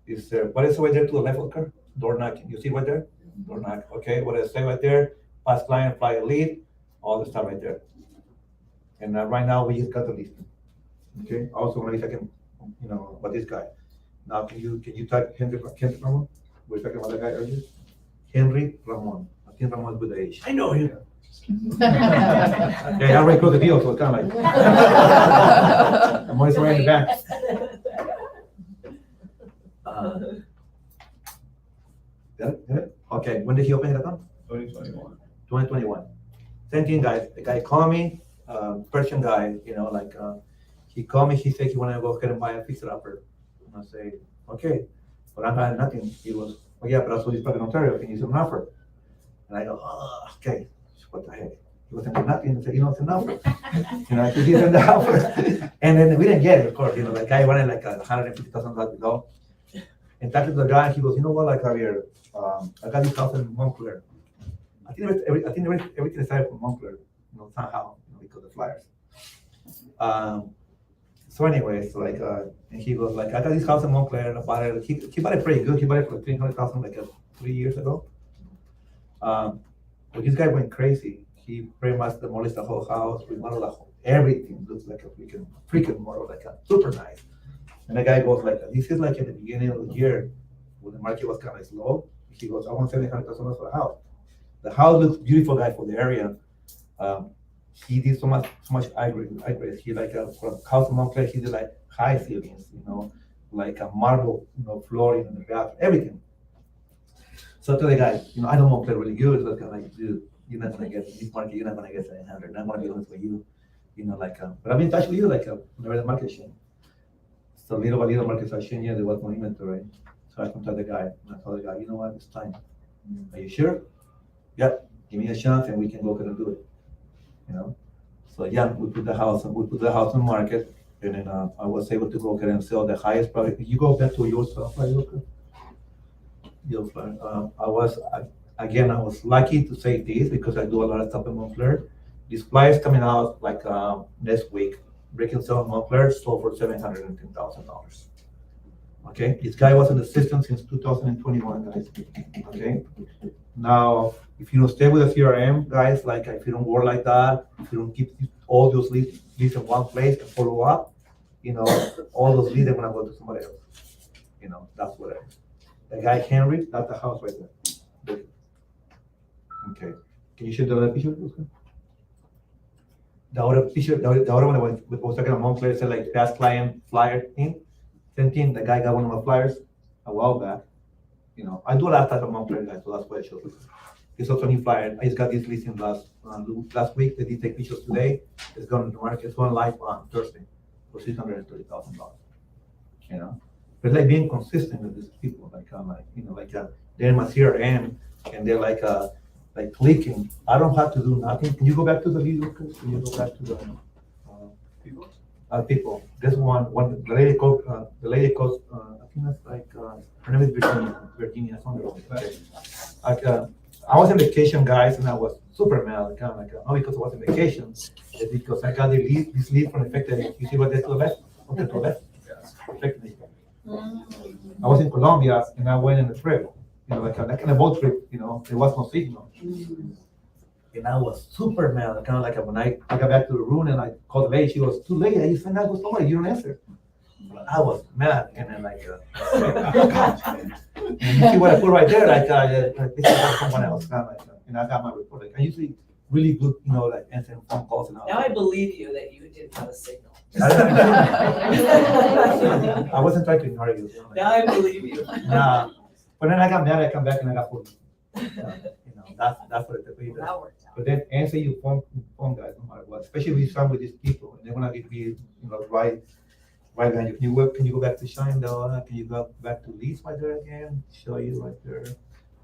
Is what is right there to the left of the car? Door knocking. You see right there? Door knock. Okay, what I say right there? Pass client, fly a lead, all the stuff right there. And right now we just got the listing. Okay. Also, maybe I can, about this guy. Now, can you type Henry Ramon? We were talking about that guy earlier. Henry Ramon. I think Ramon's with the age. I know him. Yeah, I already closed the deal, so it's kind of like. I'm always right in the back. Got it? Okay, when did he open it up? 2021. 2021. Same thing, guys. The guy called me, Persian guy, he called me, he said he wanted to go ahead and buy a fixer-upper. And I say, okay, but I had nothing. He goes, oh yeah, but I saw this back in Ontario, can you send an offer? And I go, oh, okay, what the heck? He wasn't doing nothing. I said, it's an offer. So he sent the offer. And then we didn't get it, of course. The guy wanted like $150,000 below. And talking to the guy, he goes, you know what, like Javier, I got this house in Montclair. I think everything started from Montclair, somehow, because of the flyers. So anyways, and he goes, like, I got this house in Montclair, I bought it. He bought it pretty good. He bought it for $300,000 like 3 years ago. But this guy went crazy. He pretty much demolished the whole house, remodeled the whole, everything. Looks like a freaking model, like a super nice. And the guy goes like, this is like at the beginning of the year when the market was kind of slow. He goes, I want $700,000 for the house. The house looks beautiful, guy, for the area. He did so much upgrades. He for a house in Montclair, he did like high ceilings, like a marble, flooring in the bathroom, everything. So to the guy, I know Montclair really good. So it's kind of like, dude, you're not gonna get in this market. You're not gonna get 700. I'm gonna be honest with you, but I've been in touch with you, whenever the market change. So little by little, markets are changing. There was no inventory, so I contacted the guy. And I told the guy, you know what, it's time. Are you sure? Yep. Give me a chance, and we can go ahead and do it. So yeah, we put the house on the market, and then I was able to go ahead and sell the highest price. You go back to your stuff, I was lucky to say this because I do a lot of stuff in Montclair. This fly is coming out like next week. Breaking sale in Montclair sold for $710,000. Okay, this guy was in the system since 2021, guys. Okay, now if you don't stay with the CRM, guys, like if you don't work like that, if you don't keep all those leads in one place and follow up, all those leads are gonna go to somebody else. That's what it is. The guy Henry, that's the house right there. Okay, can you show the other picture? The other picture, the other one I was talking about Montclair said like past client flyer in. Same thing, the guy got one of my flyers a while back. I do a lot of stuff on Montclair, guys, so that's why I showed you. It's also a new flyer. I just got this listing last week. They did take pictures today. It's going to the market. It's going live on Thursday for $630,000. But it's like being consistent with these people. They're in my CRM and they're like clicking. I don't have to do nothing. Can you go back to the video? Can you go back to the people? People. This one. The lady called. I think that's her name is Virginia. I was on vacation, guys, and I was super mad. Not because I was on vacation, it's because I got this lead from Effective. You see what that's to the left? Okay, to the left. Effective. I was in Colombia and I went on a trip, like a boat trip. There was no signal. And I was super mad, kind of like when I got back to the room and I called the lady, she was too late. I just signed up with somebody, you don't answer. I was mad, and then like, and you see what I put right there, like, this is someone else, kind of like, and I got my report. Like, I usually really good, like answering phone calls and all. Now I believe you that you didn't have a signal. I wasn't trying to ignore you. Like, Now I believe you. nah. But then I got mad, I come back and I got pulled. That's what it is. That worked out. But then answer your phone guys, no matter what, especially when you start with these people, and they wanna be, right behind you. Can you go back to Shine though? Can you go back to Leeds right there again? Show you right there.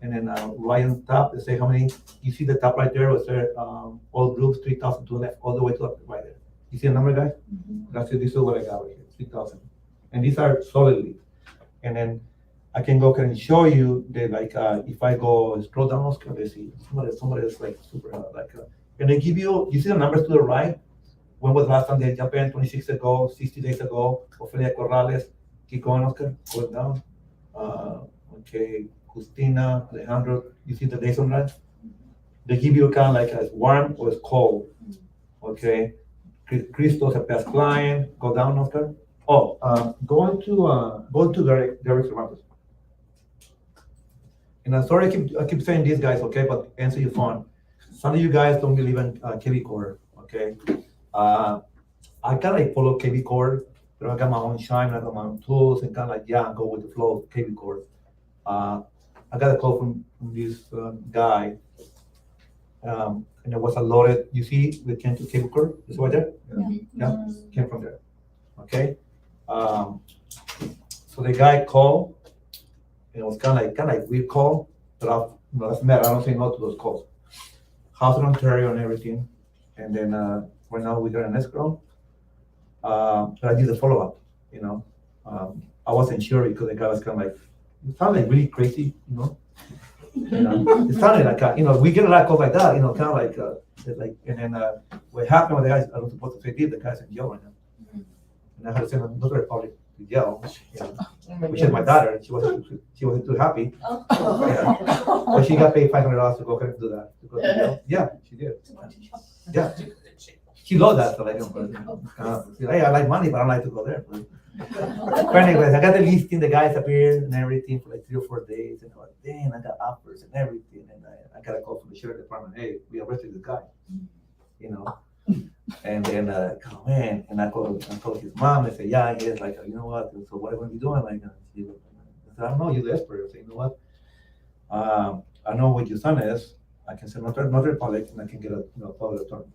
And then, right on top, they say how many, you see the top right there, was there, all groups, 3,000 left, all the way to up right there. You see the number, guys? That's it, this is what I got right here, 3,000. And these are solid leads. And then I can go and show you that, like, if I go scroll down, Oscar, they see somebody is like super, and they give you see the numbers to the right. When was the last time they jumped in? 26 ago, 60 days ago. Ofelia Corrales, keep going, Oscar, go down. Okay, Justina, Alejandro, you see the days on that? They give you kind of like as warm or as cold. Okay, Christos, a past client, go down, Oscar. Oh, go into Derek Cervantes. And I'm sorry I keep saying these guys, okay, but answer your phone. Some of you guys don't believe in KV Core, okay? I kind of like follow KV Core, but I got my own shine, I got my own tools, and kind of like, go with the flow of KV Core. I got a call from this guy, and it was a loaded, you see, we came to KV Core, this right there? Yeah, came from there, okay? So the guy called, and it was kind of like weird call, but that's mad. I don't say no to those calls. House in Ontario and everything, and then right now we got an escrow. But I did the follow up. I wasn't sure because the guy was kind of like, it sounded like really crazy. It sounded like we get a lot of calls like that. Kind of like, and then what happened with the guys? I was supposed to say the guy's in jail right now, and I had to send another public to jail, which is my daughter. She wasn't too happy. But she got paid $500 to go ahead and do that. To go to jail. Yeah, she did. Yeah, she loved that. So like, hey, I like money, but I don't like to go there. But anyways, I got the listing. The guys appeared and everything for like 3 or 4 days, and I was like, dang, I got offers and everything, and I got a call from the sheriff department. Hey, we arrested this guy. And then, oh man, and I called his mom and said, yeah, he is like, you know what, so what are we going to be doing? Like, I said, I don't know, you're the expert. I said, you know what, I know what your son is. I can send another public and I can get a public attorney.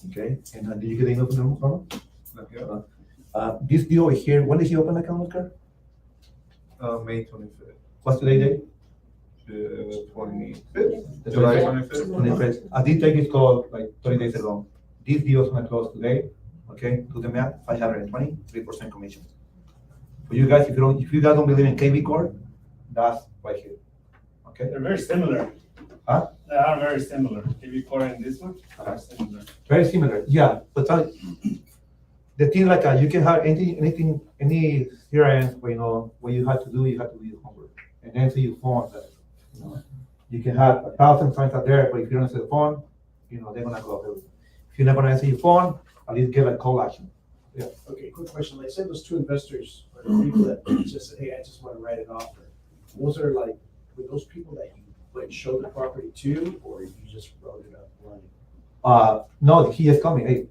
Okay, and did you get the email from them? This deal over here, when did he open the account, Oscar? May 25th. What's today's date? 25th? July 25th? 25th. I did take his call like 30 days ago. This deal is gonna close today, okay? Do the math, 520, 3% commission. For you guys, if you guys don't believe in KV Core, that's right here, okay? They're very similar. Huh? They are very similar. KV Core and this one are similar. Very similar, yeah, but the thing like you can have any CRM where what you have to do your homework and answer your phone. You can have 1,000 signs out there, but if you don't answer the phone, they're gonna go up. If you're not gonna answer your phone, at least get a call action. Yeah. Okay, quick question. Like, say those 2 investors or the people that just said, hey, I just want to write it off. Was there were those people that you showed the property to, or you just wrote it up running? No, he is coming. Hey,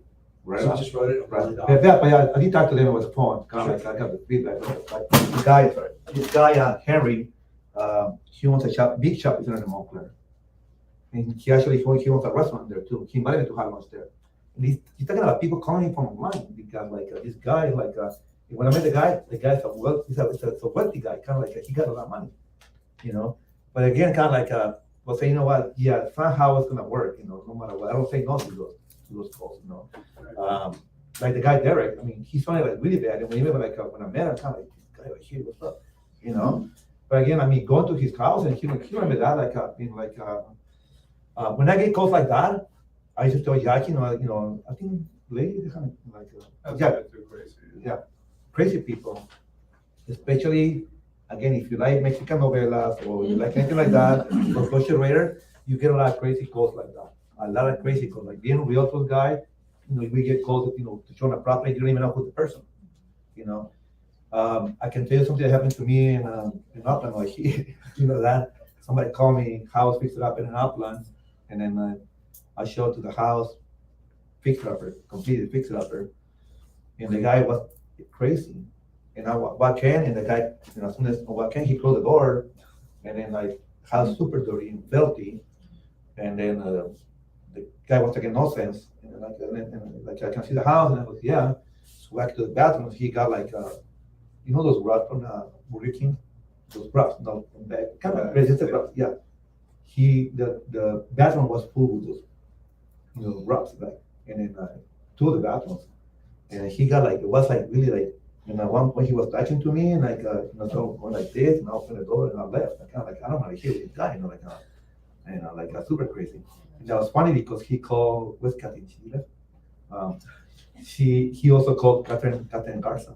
So you just wrote it up, wrote it off. but I did talk to them over the phone. Kind of like I got the feedback. Like, this guy Henry, he owns a big shop in Montclair. And he owns a restaurant there too. He invited me to have lunch there. And he's talking about people calling from online because this guy, when I met the guy's a wealthy guy, kind of like he got a lot of money, But again, kind of like, well, say, you know what, yeah, somehow it's gonna work, no matter what. I don't say no to those calls, Like the guy Derek, I mean, he's funny like really bad. And when I met him, kind of like this guy right here, what's up, But again, I mean, going to his house and he remember that when I get calls like that, I used to tell Jackie, I think ladies kind of Too crazy. Yeah, crazy people, especially again if you like Mexican novelas or you like anything like that, or social radar, you get a lot of crazy calls like that. a lot of crazy calls, like being a realtor guy, we get called, to show a property, you don't even know who's the person, you know? I can tell you something that happened to me in Upland, like, that somebody called me, house fixed it up in an Upland, and then I showed to the house, fixed it up, completely fixed it up, and the guy was crazy. And I walk in, and the guy, as soon as I walk in, he closed the door, and then like, house super dirty and filthy, and then the guy was taking no sense, and like I can see the house, and I was, yeah. So back to the bathroom, he got like, those rugs from Burger King, those rugs, no, kind of resistant rugs, yeah. The bathroom was full with those, rugs, like, and then two of the bathrooms, and he got like, it was like really like, at one point he was touching to me, and like, so going like this, and I opened the door and I left. I kind of like, I don't want to hear this guy, like super crazy. And that was funny because he called, where's Catherine? She left. He also called Catherine Garza,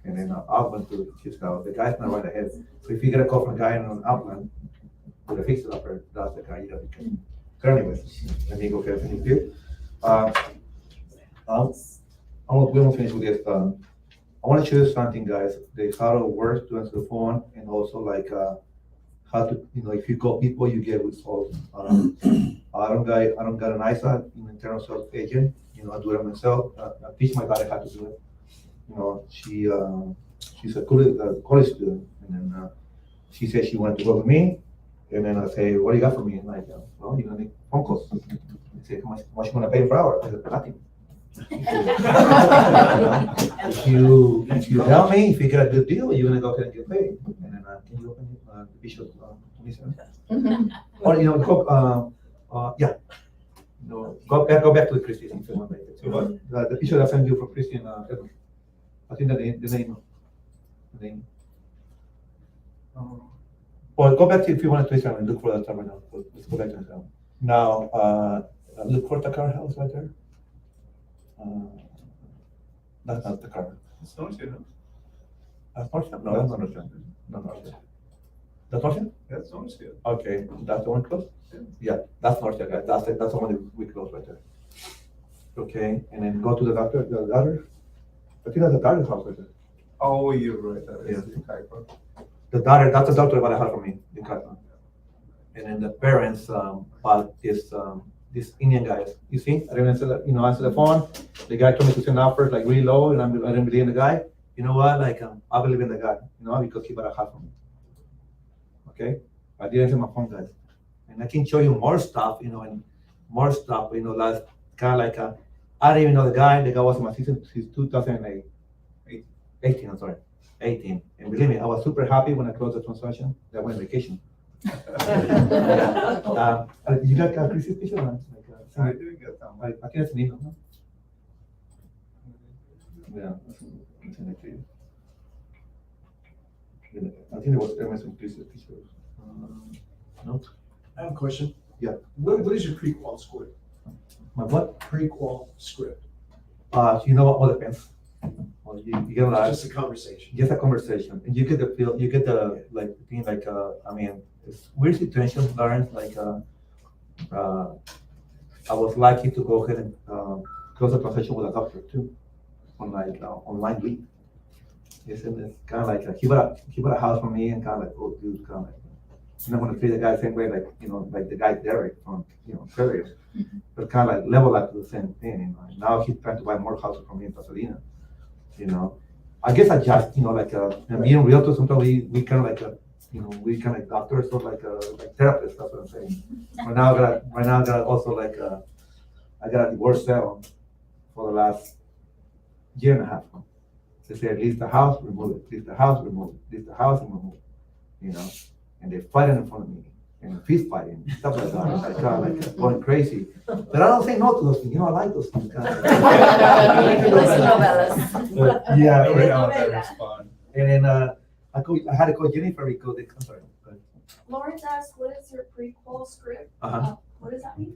and then I went to his house. The guy's not right ahead. So if you get a call from a guy in an Upland with a fixer upper, that's the guy you have to. So anyways, let me go ahead and finish this. We won't finish with this. I want to show you something, guys. How it works to answer the phone, and also like how to, if you call people, you get results. I don't got an ISA in terms of agent. I do it myself. I teach my daughter how to do it. She's a college student, and then she said she wanted to work with me, and then I say, what do you got for me? And like, well, need phone calls. I say, how much you want to pay per hour? I said, nothing. If you tell me if you get a good deal, you're gonna go ahead and get paid. And then can you open the bishop or yeah. Go back to the Christian if you want. So the picture I sent you from Christian I think the name. Well, go back to if you want to Instagram and look for that terminal. Let's go back to Instagram. Now look for the car house right there. That's not the car. It's not here. That's Northern? No, that's not Northern. No, Northern. That's Northern? That's not here. Okay, that's the one close? Yeah, that's Northern, guys. That's the one we close right there. Okay, and then go to the doctor, the daughter. I think that's the daughter's house right there. Oh, you're right. That is Yeah. the Kuiper. The daughter, that's the doctor that I had for me, the cousin. And then the parents bought these Indian guys. You see, I didn't answer the phone. The guy told me to send offers like really low, and I didn't believe in the guy. You know what? Like I believe in the guy, because he bought a house for me. Okay, I didn't answer my phone, guys, and I can show you more stuff, and more stuff. Last kind of like I didn't even know the guy. The guy was in my season since 2008. 18, I'm sorry, 18. And believe me, I was super happy when I closed the transaction. I went on vacation. You got Chris's picture? I didn't get that one. I can't see them. Yeah, I'll send it to you. I think it was Emerson Chris's picture. No? I have a question. Yeah. What is your pre-qual script? My what? Pre-qual script. All depends. Well, you get a lot. Just a conversation. Just a conversation, and you get the feel. You get the thing it's weird situation, Lawrence. I was lucky to go ahead and close a transaction with a doctor too, on online lead. It's kind of like he bought a house from me, and kind of like, oh dude, kind of like, I'm not gonna treat the guy the same way like the guy Derek from Prairie, but kind of like level up to the same thing. Now he's trying to buy more houses from me in Pasadena. I guess I just being realtor, sometimes we kind of like we kind of like doctors or like therapists. That's what I'm saying. Right now I got also I got a divorce sale for the last year and a half. They say lease the house, remove it. Lease the house, remove it. Lease the house, and remove it. And they're fighting in front of me and fist fighting, stuff like that. I kind of like going crazy. But I don't say no to those things. I like those things. But, yeah. Right now, that respond. And then I had to call Jennifer because I'm sorry. Lawrence asked, what is your pre-qual script? Uh-huh. What does that mean?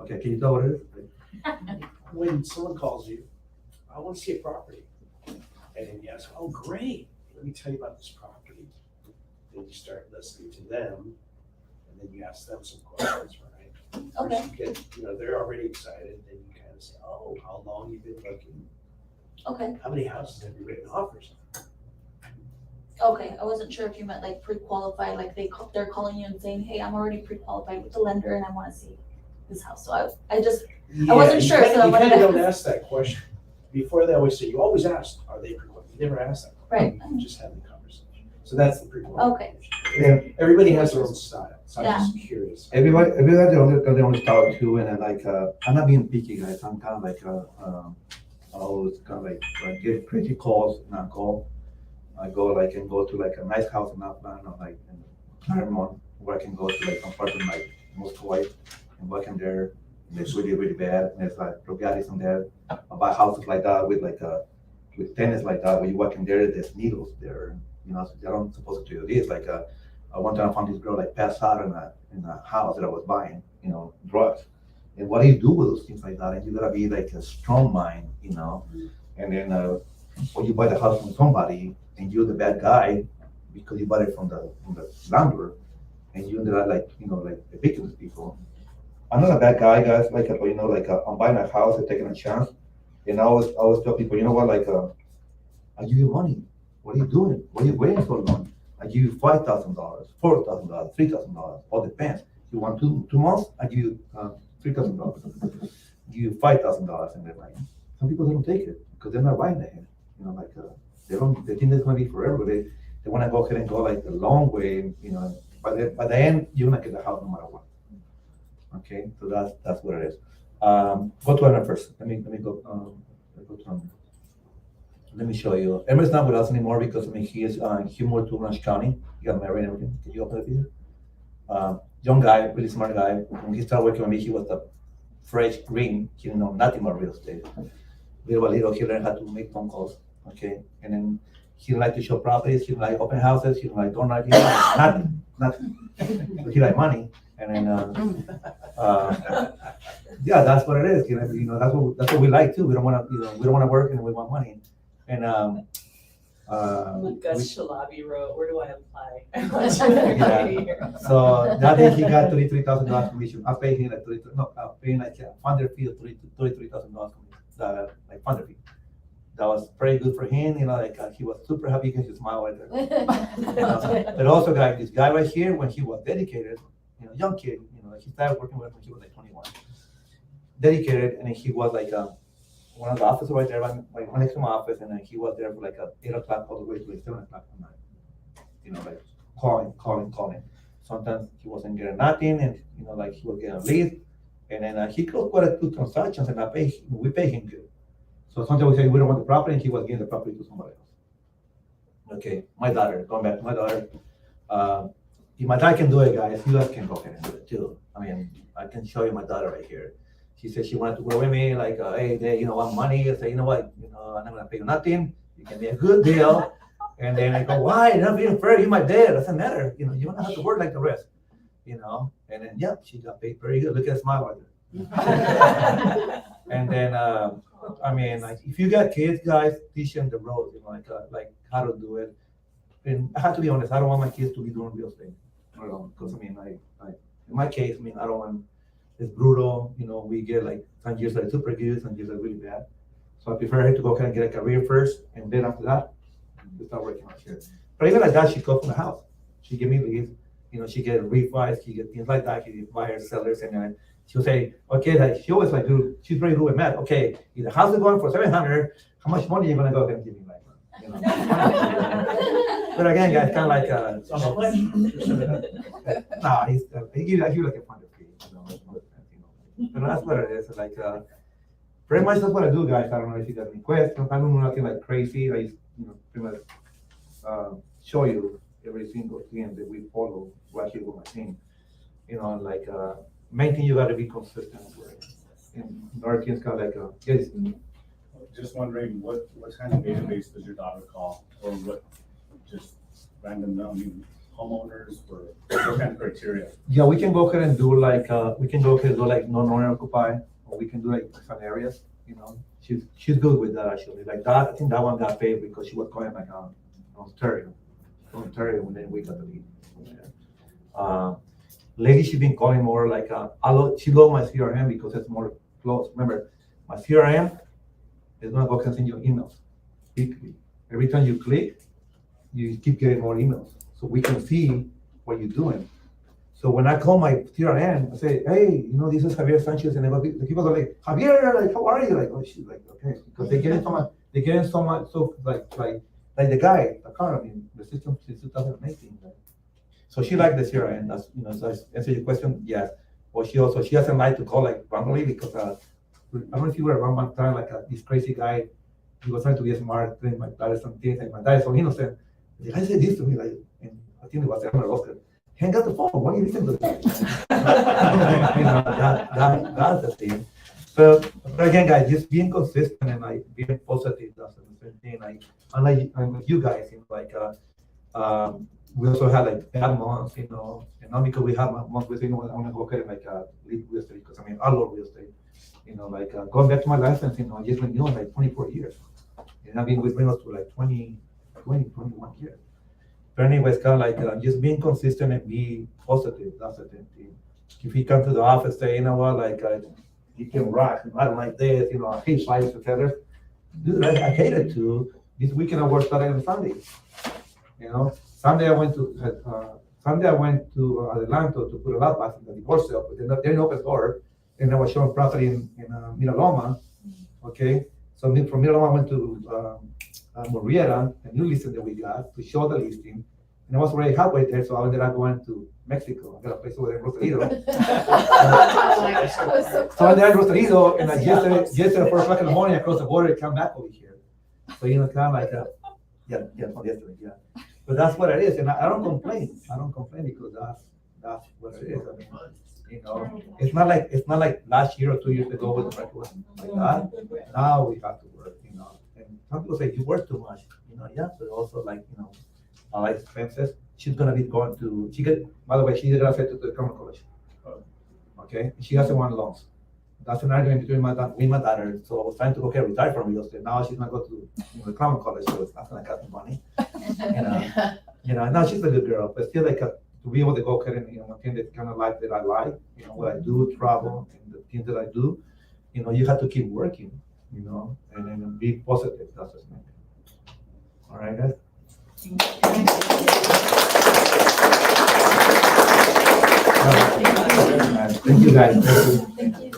Okay, can you tell what it is? When someone calls you, I want to see a property. And then you ask, oh, great, let me tell you about this property. Then you start listening to them, and then you ask them some questions, right? Okay. First you get, they're already excited, then you kind of say, oh, how long you been looking? Okay, How many houses have you written offers on? okay, I wasn't sure if you meant like pre-qualified, like they're calling you and saying, hey, I'm already pre-qualified with the lender and I wanna see this house, so I just, wasn't Yeah, sure, so I You wanted kind of to don't ask that question. Before they always say, you always ask, are they pre-qualified? You never ask that. Right. You just have the conversation. So that's the pre-qualified. Okay. Everybody has their own style, so I'm Yeah. just curious. Everybody they only style too, and then like, I'm not being picky, guys, I'm kind of like, I always kind of like get pretty calls, not call. I go like, and go to like a nice house in Atlanta, like in Claremont, where I can go to like apartment like most Hawaii, and work in there, and it's really, really bad, and it's like Rogatis in there. I buy houses like that with like, with tenants like that, where you walk in there, there's needles there, so they're not supposed to do this, like, one time I found this girl like passed out in a house that I was buying, drugs. And what do you do with those things like that? And you gotta be like a strong mind, and then, when you buy the house from somebody, and you're the bad guy, because you bought it from the landlord, and you ended up like, like evicting these people. I'm not a bad guy, guys, like, I'm buying a house and taking a chance, and I always tell people, you know what, like, I give you money, what are you doing? What are you waiting so long? I give you $5,000, $4,000, $3,000, all depends. You want two months, I give you $3,000. Give you $5,000, and they're like, some people they don't take it because they're not buying it. Like they think it's gonna be forever. They want to go ahead and go like the long way. By the end you're gonna get the house no matter what. Okay, so that's what it is. Go to Emma first. Let me go. Let me show you. Emma's not with us anymore because he moved to Orange County. He got married and everything. Can you open the video? Young guy, really smart guy. When he started working with me, he was the fresh green. He didn't know nothing about real estate. Little by little, he learned how to make phone calls. Okay, and then he liked to show properties. He liked open houses. He liked door knocking. Nothing. But he liked money. And then, yeah, that's what it is. That's what we like too. We don't want to, we don't want to work, and we want money. And Gus Shalabi wrote, where do I apply? Yeah. So that day he got $33,000 commission. I paid him like paying like a funder fee of $33,000 like funder fee. That was pretty good for him. He was super happy because he smiled right there. But also, guys, this guy right here, when he was dedicated, young kid, he started working with him when he was like 21. Dedicated, and he was like one of the officers right there, right next to my office, and then he was there for like 8 o'clock all the way to like 7 o'clock at night. Like calling. Sometimes he wasn't getting nothing, and like he was getting a lead, and then he closed quite a few transactions, and we pay him good. So sometimes we say we don't want the property, and he was giving the property to somebody else. Okay, my daughter, going back to my daughter. If my dad can do it, guys, you guys can go ahead and do it too. I mean, I can show you my daughter right here. She said she wanted to go with me, like, hey, they, want money. I say, you know what, I'm not gonna pay you nothing. You can be a good deal. And then I go, why? You're not being fair. You're my dad. Doesn't matter. You don't have to work like the rest. And then yeah, she got paid very good. Look at the smile right there. And then I mean, like, if you got kids, guys, teach them the road. Like how to do it. And I have to be honest. I don't want my kids to be doing real estate. Because I mean, in my case, I mean, I don't want. It's brutal. We get like some years that are super good, some years that are really bad. So I prefer her to go ahead and get a career first, and then after that, we start working out here. But even like that, she comes from the house. She give me leads. She get refis, she get things like that. She get buyers, sellers, and then she'll say, okay, like she always like do. She's very good with math. Okay, if the house is going for 700, how much money are you gonna go ahead and give me? But again, guys, kind of like nah, he give you like a fund fee. But that's what it is. Like pretty much that's what I do, guys. I don't know if you got any questions. I don't know nothing like crazy. I just pretty much show you every single thing that we follow right here with my team. Like main thing you got to be consistent with. And our team's kind of like yes. Just wondering what kind of database does your daughter call, or what just random homeowners, or what kind of criteria? Yeah, we can go ahead and do like non-owner occupied, or we can do like some areas. She's good with that actually. Like that, I think that one got paid because she was calling like Ontario, and then we got the lead. Lately, she's been calling more like, she loves my CRM because it's more close. Remember, my CRM is gonna go send you emails weekly. Every time you click, you keep getting more emails. So we can see what you're doing. So when I call my CRM, I say, hey, this is Javier Sanchez, and the people are like, Javier, like, how are you? Like, oh, she's like, okay, because they get in so much, so like the guy, the car, the system since 2018. Right? So she liked the CRM. That's, so I answer your question, yes. Or she doesn't like to call like randomly because I don't know if you were around one time, like this crazy guy, he was trying to be smart, telling my dad some things, and my dad is so innocent. The guy said this to me, like, and I think it was Oscar. Hang up the phone. Why are you listening to this? That's the thing. But again, guys, just being consistent and like being positive, that's the same thing. I'm with you guys, we also had like bad months, and not because we have months where I want to go ahead and like leave real estate, because I love real estate. Going back to my license, I just been doing like 24 years. And I've been with Reynolds for like 21 years. But anyway, it's kind of like just being consistent and be positive. That's the thing. If you come to the office, say, like you can rock, I don't like this, I hate fights with others. Dude, I hate it too. This weekend I worked Saturday and Sunday. Sunday I went to Adelanto to put a lot back in the divorce sale, but they didn't open door, and I was showing property in Miraloma. Okay, so from Miraloma I went to Murrieta, a new listing that we got to show the listing, and I was already halfway there, so I ended up going to Mexico. I got a place over there in Rosarito. So I ended up in Rosarito, and like yesterday 4 o'clock in the morning, I crossed the border and come back over here. So kind of like from yesterday, yeah. But that's what it is, and I don't complain. I don't complain because that's what it is. It's not like last year or 2 years ago with the record like that. Now we have to work, And some people say you work too much, Yeah, but also like our life expenses. She's gonna be going to. By the way, she's gonna say to the community college. Okay, she doesn't want loans. That's an argument between my daughter. So I was trying to retire from real estate. Now she's gonna go to the common college, so it's not gonna cost me money. Now she's a good girl, but still like to be able to go ahead and one thing that kind of life that I like, what I do, travel, and the things that I do, you have to keep working, and then be positive. That's the thing. All right, guys. Thank you, guys. Thank you.